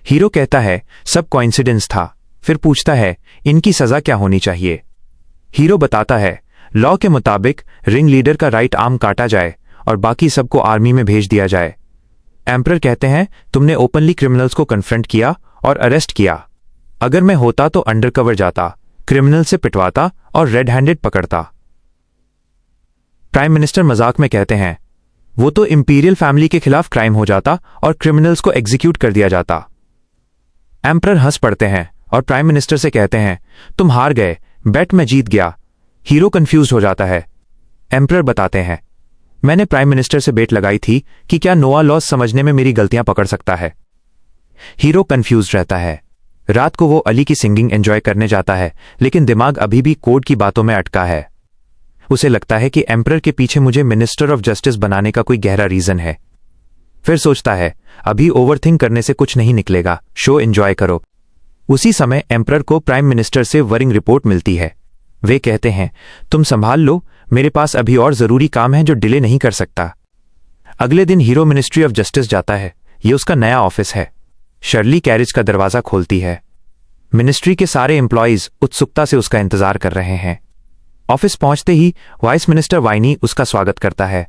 A: हीरो कहता है, सब कोइंसिडेंस था। फिर पूछता है, इनकी सजा क्या होनी चाहिए? हीरो बताता है, लॉ के मुताबिक रिंग लीडर का राइट आर्म काटा जाए और बाकी सबको आर्मी में भेज दिया जाए। एम्परर कहते हैं, तुमने ओपनली क्रिमिनल्स को कन्फ्रंट किया और अरेस्ट किया। अगर मैं होता तो अंडरकवर जाता, क्रिमिनल से पिटवाता और रेड हैंडेड पकड़ता। प्राइम मिनिस्टर मजाक में कहते हैं, वो तो इंपीरियल फैमिली के खिलाफ क्राइम हो जाता और क्रिमिनल्स को एग्जीक्यूट कर दिया जाता। एम्परर हंस पड़ते हैं और प्राइम मिनिस्टर से कहते हैं, तुम हार गए, बेट में जीत गया। हीरो कंफ्यूज हो जाता है। एम्परर बताते हैं, मैंने प्राइम मिनिस्टर से बेट लगाई थी कि क्या नोआ लॉज समझने में मेरी गलतियां पकड़ सकता है। हीरो कंफ्यूज रहता है। रात को वो अली की सिंगिंग एंजॉय करने जाता है, लेकिन दिमाग अभी भी कोर्ट की बातों में अटका है। उसे लगता है कि एम्परर के पीछे मुझे मिनिस्टर ऑफ जस्टिस बनाने का कोई गहरा रीजन है। फिर सोचता है, अभी ओवरथिंक करने से कुछ नहीं निकलेगा, शो एंजॉय करो। उसी समय एम्परर को प्राइम मिनिस्टर से वरिंग रिपोर्ट मिलती है। वे कहते हैं, तुम संभाल लो, मेरे पास अभी और जरूरी काम है जो डिले नहीं कर सकता। अगले दिन हीरो मिनिस्ट्री ऑफ जस्टिस जाता है। ये उसका नया ऑफिस है। शर्ली कैरिज का दरवाजा खोलती है। मिनिस्ट्री के सारे एम्प्लॉयज उत्सुकता से उसका इंतजार कर रहे हैं। ऑफिस पहुंचते ही वाइस मिनिस्टर वाइनी उसका स्वागत करता है।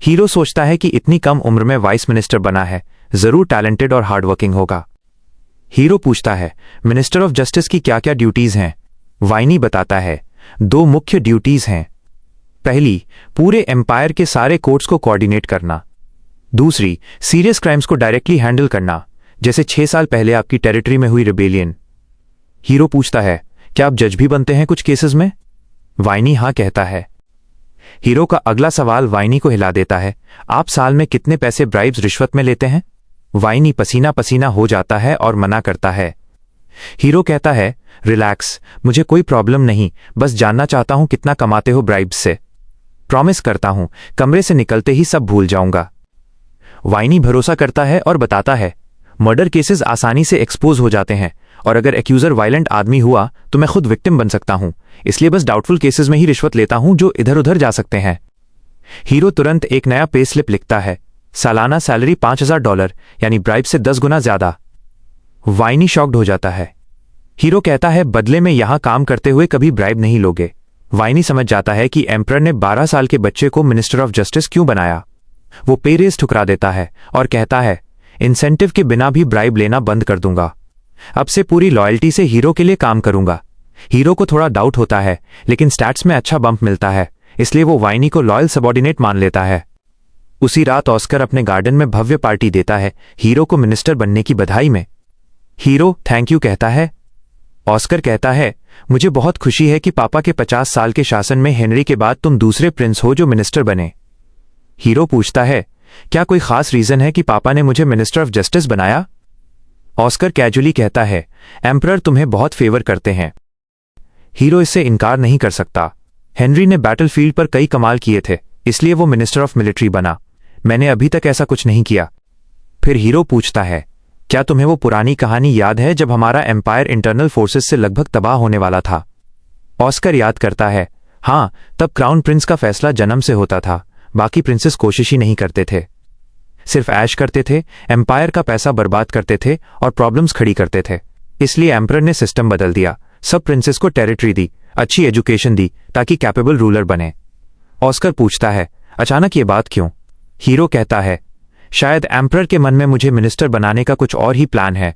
A: हीरो सोचता है कि इतनी कम उम्र में वाइस मिनिस्टर बना है, जरूर टैलेंटेड और हार्डवर्किंग होगा। हीरो पूछता है, मिनिस्टर ऑफ जस्टिस की क्या क्या ड्यूटीज हैं? वाइनी बताता है, 2 मुख्य ड्यूटीज हैं। पहली, पूरे एम्पायर के सारे कोर्ट्स को कोऑर्डिनेट करना। दूसरी, सीरियस क्राइम्स को डायरेक्टली हैंडल करना, जैसे 6 साल पहले आपकी टेरिटरी में हुई रिबेलियन। हीरो पूछता है, क्या आप जज भी बनते हैं कुछ केसेस में? वाइनी हाँ कहता है। हीरो का अगला सवाल वाइनी को हिला देता है, आप साल में कितने पैसे ब्राइब्स रिश्वत में लेते हैं? वाइनी पसीना पसीना हो जाता है और मना करता है। हीरो कहता है, रिलैक्स, मुझे कोई प्रॉब्लम नहीं, बस जानना चाहता हूं कितना कमाते हो ब्राइब्स से। प्रॉमिस करता हूं, कमरे से निकलते ही सब भूल जाऊंगा। वाइनी भरोसा करता है और बताता है, मर्डर केसेस आसानी से एक्सपोज हो जाते हैं और अगर एक्यूजर वायलेंट आदमी हुआ तो मैं खुद विक्टिम बन सकता हूं, इसलिए बस डाउटफुल केसेस में ही रिश्वत लेता हूं जो इधर उधर जा सकते हैं। हीरो तुरंत एक नया पे स्लिप लिखता है। सालाना सैलरी $5000 यानी ब्राइब से 10 गुना ज्यादा। वाइनी शॉक्ड हो जाता है। हीरो कहता है, बदले में यहां काम करते हुए कभी ब्राइब नहीं लोगे। वाइनी समझ जाता है कि एम्परर ने 12 साल के बच्चे को मिनिस्टर ऑफ जस्टिस क्यों बनाया। वो पे रेज ठुकरा देता है और कहता है, इंसेंटिव के बिना भी ब्राइब लेना बंद कर दूंगा। अब से पूरी लॉयल्टी से हीरो के लिए काम करूंगा। हीरो को थोड़ा डाउट होता है, लेकिन स्टैट्स में अच्छा बम्प मिलता है, इसलिए वो वाइनी को लॉयल सबॉर्डिनेट मान लेता है। उसी रात ऑस्कर अपने गार्डन में भव्य पार्टी देता है, हीरो को मिनिस्टर बनने की बधाई में। हीरो थैंक यू कहता है। ऑस्कर कहता है, मुझे बहुत खुशी है कि पापा के 50 साल के शासन में हेनरी के बाद तुम दूसरे प्रिंस हो जो मिनिस्टर बने। हीरो पूछता है, क्या कोई खास रीजन है कि पापा ने मुझे मिनिस्टर ऑफ जस्टिस बनाया? ऑस्कर कैजुअली कहता है, एम्परर तुम्हें बहुत फेवर करते हैं। हीरो इससे इनकार नहीं कर सकता। हेनरी ने बैटलफील्ड पर कई कमाल किए थे, इसलिए वो मिनिस्टर ऑफ मिलिट्री बना। मैंने अभी तक ऐसा कुछ नहीं किया। फिर हीरो पूछता है, क्या तुम्हें वो पुरानी कहानी याद है जब हमारा एम्पायर इंटरनल फोर्सेस से लगभग तबाह होने वाला था? ऑस्कर याद करता है, हाँ, तब क्राउन प्रिंस का फैसला जन्म से होता था, बाकी प्रिंसेस कोशिश ही नहीं करते थे, सिर्फ ऐश करते थे, एम्पायर का पैसा बर्बाद करते थे और प्रॉब्लम्स खड़ी करते थे। इसलिए एम्परर ने सिस्टम बदल दिया, सब प्रिंसेस को टेरिटरी दी, अच्छी एजुकेशन दी ताकि कैपेबल रूलर बने। ऑस्कर पूछता है, अचानक ये बात क्यों? हीरो कहता है, शायद एम्परर के मन में मुझे मिनिस्टर बनाने का कुछ और ही प्लान है।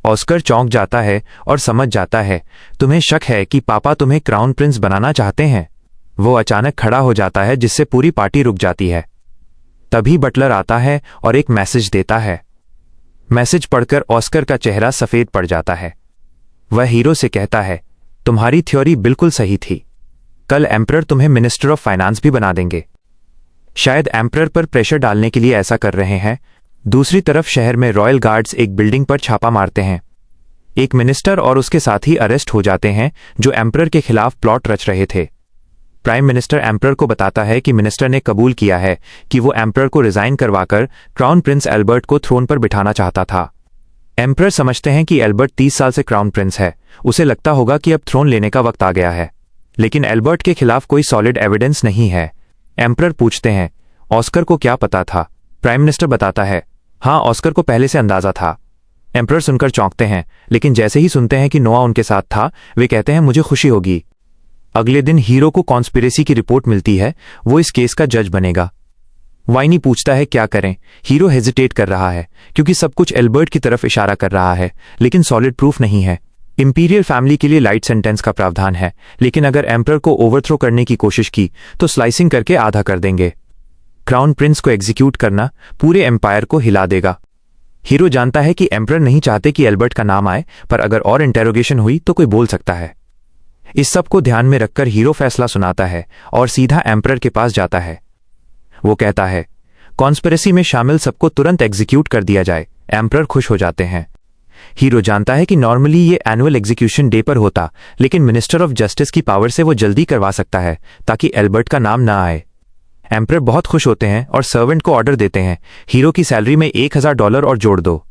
A: ऑस्कर चौंक जाता है और समझ जाता है, तुम्हें शक है कि पापा तुम्हें क्राउन प्रिंस बनाना चाहते हैं। वो अचानक खड़ा हो जाता है जिससे पूरी पार्टी रुक जाती है। तभी बटलर आता है और एक मैसेज देता है। मैसेज पढ़कर ऑस्कर का चेहरा सफेद पड़ जाता है। वह हीरो से कहता है, तुम्हारी थ्योरी बिल्कुल सही थी। कल एम्परर तुम्हें मिनिस्टर ऑफ फाइनेंस भी बना देंगे। शायद एम्परर पर प्रेशर डालने के लिए ऐसा कर रहे हैं। दूसरी तरफ शहर में रॉयल गार्ड्स एक बिल्डिंग पर छापा मारते हैं। एक मिनिस्टर और उसके साथी अरेस्ट हो जाते हैं जो एम्परर के खिलाफ प्लॉट रच रहे थे। प्राइम मिनिस्टर एम्परर को बताता है कि मिनिस्टर ने कबूल किया है कि वो एम्परर को रिजाइन करवाकर क्राउन प्रिंस एल्बर्ट को थ्रोन पर बिठाना चाहता था। एम्परर समझते हैं कि एल्बर्ट 30 साल से क्राउन प्रिंस है, उसे लगता होगा कि अब थ्रोन लेने का वक्त आ गया है। लेकिन एल्बर्ट के खिलाफ कोई सॉलिड एविडेंस नहीं है। एम्परर पूछते हैं, ऑस्कर को क्या पता था? प्राइम मिनिस्टर बताता है, हाँ, ऑस्कर को पहले से अंदाजा था। एम्परर सुनकर चौंकते हैं, लेकिन जैसे ही सुनते हैं कि नोआ उनके साथ था, वे कहते हैं मुझे खुशी होगी। अगले दिन हीरो को कॉन्स्पिरेसी की रिपोर्ट मिलती है, वो इस केस का जज बनेगा। वाइनी पूछता है क्या करें। हीरो हेजिटेट कर रहा है क्योंकि सब कुछ एल्बर्ट की तरफ इशारा कर रहा है, लेकिन सॉलिड प्रूफ नहीं है। इंपीरियल फैमिली के लिए लाइट सेंटेंस का प्रावधान है, लेकिन अगर एम्परर को ओवरथ्रो करने की कोशिश की तो स्लाइसिंग करके आधा कर देंगे। क्राउन प्रिंस को एग्जीक्यूट करना पूरे एम्पायर को हिला देगा। हीरो जानता है कि एम्परर नहीं चाहते कि एल्बर्ट का नाम आए, पर अगर और इंटेरोगेशन हुई तो कोई बोल सकता है। इस सब को ध्यान में रखकर हीरो फैसला सुनाता है और सीधा एम्परर के पास जाता है। वो कहता है कॉन्स्पिरेसी में शामिल सबको तुरंत एग्जीक्यूट कर दिया जाए। एम्परर खुश हो जाते हैं। हीरो जानता है कि नॉर्मली ये एनुअल एग्जीक्यूशन डे पर होता, लेकिन मिनिस्टर ऑफ जस्टिस की पावर से वो जल्दी करवा सकता है ताकि एल्बर्ट का नाम ना आए। एम्परर बहुत खुश होते हैं और सर्वेंट को ऑर्डर देते हैं, हीरो की सैलरी में $1000 और जोड़ दो।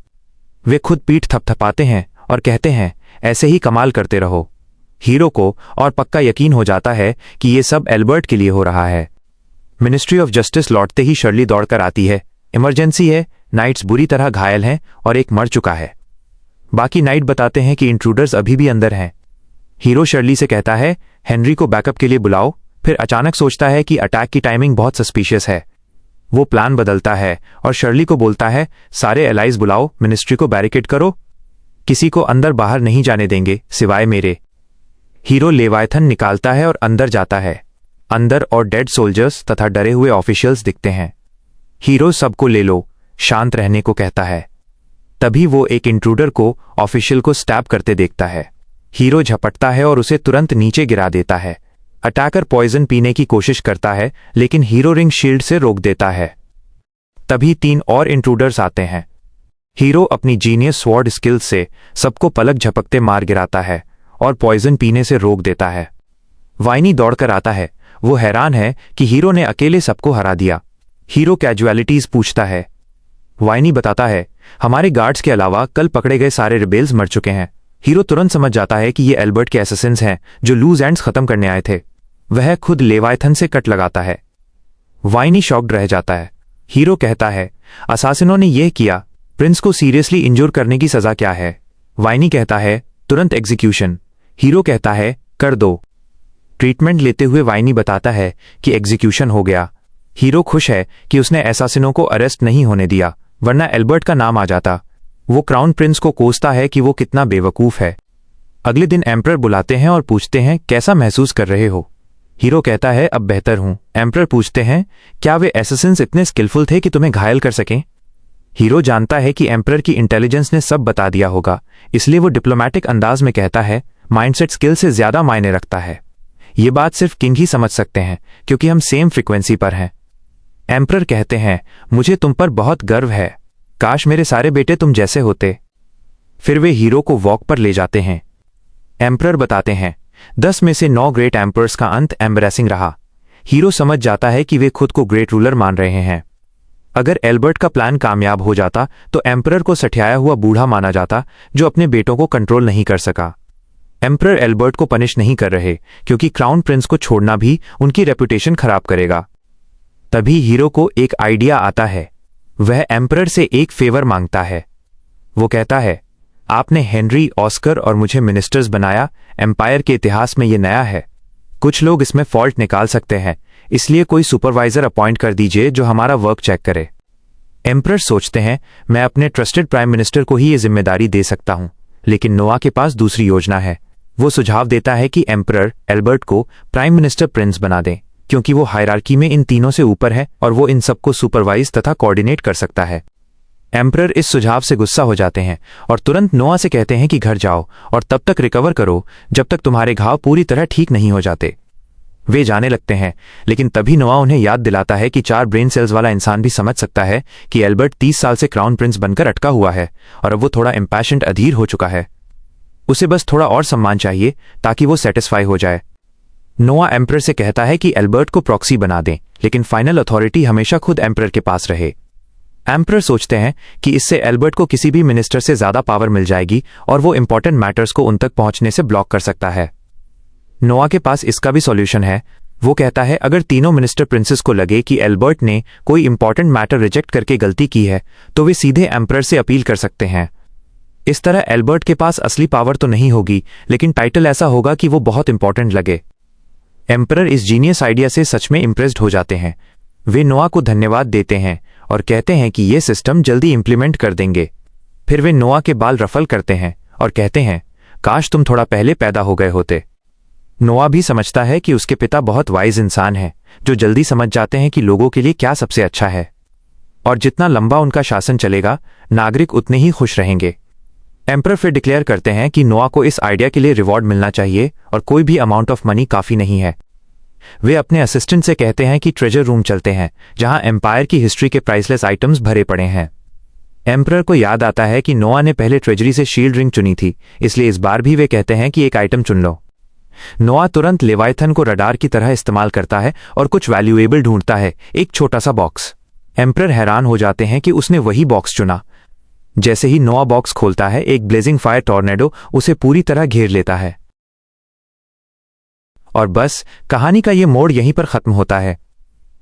A: वे खुद पीठ थपथपाते हैं और कहते हैं ऐसे ही कमाल करते रहो। हीरो को और पक्का यकीन हो जाता है कि ये सब एल्बर्ट के लिए हो रहा है। मिनिस्ट्री ऑफ जस्टिस लौटते ही शर्ली दौड़कर आती है। इमरजेंसी है, नाइट्स बुरी तरह घायल हैं और एक मर चुका है। बाकी नाइट बताते हैं कि इंट्रूडर्स अभी भी अंदर हैं। हीरो शर्ली से कहता है हेनरी को बैकअप के लिए बुलाओ, फिर अचानक सोचता है कि अटैक की टाइमिंग बहुत सस्पिशियस है। वो प्लान बदलता है और शर्ली को बोलता है सारे एलाइज बुलाओ, मिनिस्ट्री को बैरिकेड करो, किसी को अंदर बाहर नहीं जाने देंगे सिवाय मेरे। हीरो लेवायथन निकालता है और अंदर जाता है। अंदर और डेड सोल्जर्स तथा डरे हुए ऑफिशियल्स दिखते हैं। हीरो सबको ले लो, शांत रहने को कहता है। तभी वो एक इंट्रूडर को ऑफिशियल को स्टैब करते देखता है। हीरो झपटता है और उसे तुरंत नीचे गिरा देता है। अटैकर पॉइजन पीने की कोशिश करता है, लेकिन हीरो रिंग शील्ड से रोक देता है। तभी 3 और इंट्रूडर्स आते हैं। हीरो अपनी जीनियस स्वॉर्ड स्किल से सबको पलक झपकते मार गिराता है और पॉइजन पीने से रोक देता है। वाइनी दौड़कर आता है। वो हैरान है कि हीरो ने अकेले सबको हरा दिया। हीरो कैजुअलिटीज पूछता है। वाइनी बताता है हमारे गार्ड्स के अलावा कल पकड़े गए सारे रिबेल्स मर चुके हैं। हीरो तुरंत समझ जाता है कि ये एल्बर्ट के एसेसिन्स हैं जो लूज एंड्स खत्म करने आए थे। वह खुद लेवायथन से कट लगाता है। वाइनी शॉक्ड रह जाता है। हीरो कहता है असासिनों ने यह किया, प्रिंस को सीरियसली इंजोर करने की सजा क्या है? वाइनी कहता है तुरंत एग्जीक्यूशन। हीरो कहता है कर दो। ट्रीटमेंट लेते हुए वाइनी बताता है कि एग्जीक्यूशन हो गया। हीरो खुश है कि उसने एसासिनों को अरेस्ट नहीं होने दिया, वरना एल्बर्ट का नाम आ जाता। वो क्राउन प्रिंस को कोसता है कि वो कितना बेवकूफ है। अगले दिन एम्परर बुलाते हैं और पूछते हैं कैसा महसूस कर रहे हो? हीरो कहता है अब बेहतर हूं। एम्परर पूछते हैं क्या वे एसेसिन्स इतने स्किलफुल थे कि तुम्हें घायल कर सकें? हीरो जानता है कि एम्परर की इंटेलिजेंस ने सब बता दिया होगा, इसलिए वो डिप्लोमैटिक अंदाज में कहता है माइंडसेट स्किल से ज्यादा मायने रखता है। ये बात सिर्फ किंग ही समझ सकते हैं क्योंकि हम सेम फ्रीक्वेंसी पर हैं। एम्परर कहते हैं मुझे तुम पर बहुत गर्व है, काश मेरे सारे बेटे तुम जैसे होते। फिर वे हीरो को वॉक पर ले जाते हैं। एम्परर बताते हैं 10 में से 9 ग्रेट एम्पर्स का अंत एम्बरेसिंग रहा। हीरो समझ जाता है कि वे खुद को ग्रेट रूलर मान रहे हैं। अगर एल्बर्ट का प्लान कामयाब हो जाता तो एम्परर को सठियाया हुआ बूढ़ा माना जाता जो अपने बेटों को कंट्रोल नहीं कर सका। एम्परर एल्बर्ट को पनिश नहीं कर रहे क्योंकि क्राउन प्रिंस को छोड़ना भी उनकी रेपुटेशन खराब करेगा। तभी हीरो को एक आइडिया आता है। वह एम्परर से एक फेवर मांगता है। वो कहता है आपने हेनरी, ऑस्कर और मुझे मिनिस्टर्स बनाया, एम्पायर के इतिहास में ये नया है। कुछ लोग इसमें फॉल्ट निकाल सकते हैं, इसलिए कोई सुपरवाइजर अपॉइंट कर दीजिए जो हमारा वर्क चेक करे। एम्परर सोचते हैं मैं अपने ट्रस्टेड प्राइम मिनिस्टर को ही ये जिम्मेदारी दे सकता हूं, लेकिन नोआ के पास दूसरी योजना है। वो सुझाव देता है कि एम्परर एल्बर्ट को प्राइम मिनिस्टर प्रिंस बना दें, क्योंकि वो हायरार्की में इन तीनों से ऊपर है और वो इन सबको सुपरवाइज तथा कोऑर्डिनेट कर सकता है। एम्परर इस सुझाव से गुस्सा हो जाते हैं और तुरंत नोआ से कहते हैं कि घर जाओ और तब तक रिकवर करो जब तक तुम्हारे घाव पूरी तरह ठीक नहीं हो जाते। वे जाने लगते हैं, लेकिन तभी नोआ उन्हें याद दिलाता है कि 4 ब्रेन सेल्स वाला इंसान भी समझ सकता है कि एल्बर्ट 30 साल से क्राउन प्रिंस बनकर अटका हुआ है और अब वो थोड़ा इम्पैशेंट अधीर हो चुका है। उसे बस थोड़ा और सम्मान चाहिए ताकि वो सेटिस्फाई हो जाए। नोआ एम्परर से कहता है कि एल्बर्ट को प्रॉक्सी बना दें, लेकिन फाइनल अथॉरिटी हमेशा खुद एम्परर के पास रहे। एम्परर सोचते हैं कि इससे एल्बर्ट को किसी भी मिनिस्टर से ज्यादा पावर मिल जाएगी और वो इंपॉर्टेंट मैटर्स को उन तक पहुंचने से ब्लॉक कर सकता है। नोआ के पास इसका भी सॉल्यूशन है। वो कहता है अगर तीनों मिनिस्टर प्रिंसेस को लगे कि एल्बर्ट ने कोई इंपॉर्टेंट मैटर रिजेक्ट करके गलती की है तो वे सीधे एम्परर से अपील कर सकते हैं। इस तरह एल्बर्ट के पास असली पावर तो नहीं होगी, लेकिन टाइटल ऐसा होगा कि वो बहुत इंपॉर्टेंट लगे। एम्परर इस जीनियस आइडिया से सच में इम्प्रेस्ड हो जाते हैं। वे नोआ को धन्यवाद देते हैं और कहते हैं कि ये सिस्टम जल्दी इंप्लीमेंट कर देंगे। फिर वे नोआ के बाल रफल करते हैं और कहते हैं काश तुम थोड़ा पहले पैदा हो गए होते। नोआ भी समझता है कि उसके पिता बहुत वाइज इंसान हैं जो जल्दी समझ जाते हैं कि लोगों के लिए क्या सबसे अच्छा है, और जितना लंबा उनका शासन चलेगा नागरिक उतने ही खुश रहेंगे। एम्परर फिर डिक्लेयर करते हैं कि नोआ को इस आइडिया के लिए रिवॉर्ड मिलना चाहिए और कोई भी अमाउंट ऑफ मनी काफी नहीं है। वे अपने असिस्टेंट से कहते हैं कि ट्रेजर रूम चलते हैं जहां एम्पायर की हिस्ट्री के प्राइसलेस आइटम्स भरे पड़े हैं। एम्परर को याद आता है कि नोआ ने पहले ट्रेजरी से शील्ड रिंग चुनी थी, इसलिए इस बार भी वे कहते हैं कि एक आइटम चुन लो। नोआ तुरंत लेवाइथन को रडार की तरह इस्तेमाल करता है और कुछ वैल्यूएबल ढूंढता है, एक छोटा सा बॉक्स। एम्परर हैरान हो जाते हैं कि उसने वही बॉक्स चुना। जैसे ही नोआ बॉक्स खोलता है एक ब्लेजिंग फायर टॉर्नेडो उसे पूरी तरह घेर लेता है। और बस कहानी का ये मोड़ यहीं पर खत्म होता है।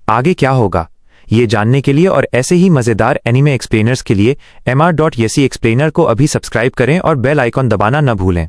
A: आगे क्या होगा ये जानने के लिए और ऐसे ही मजेदार एनीमे एक्सप्लेनर्स के लिए mr.yesi एक्सप्लेनर को अभी सब्सक्राइब करें और बेल आइकॉन दबाना न भूलें।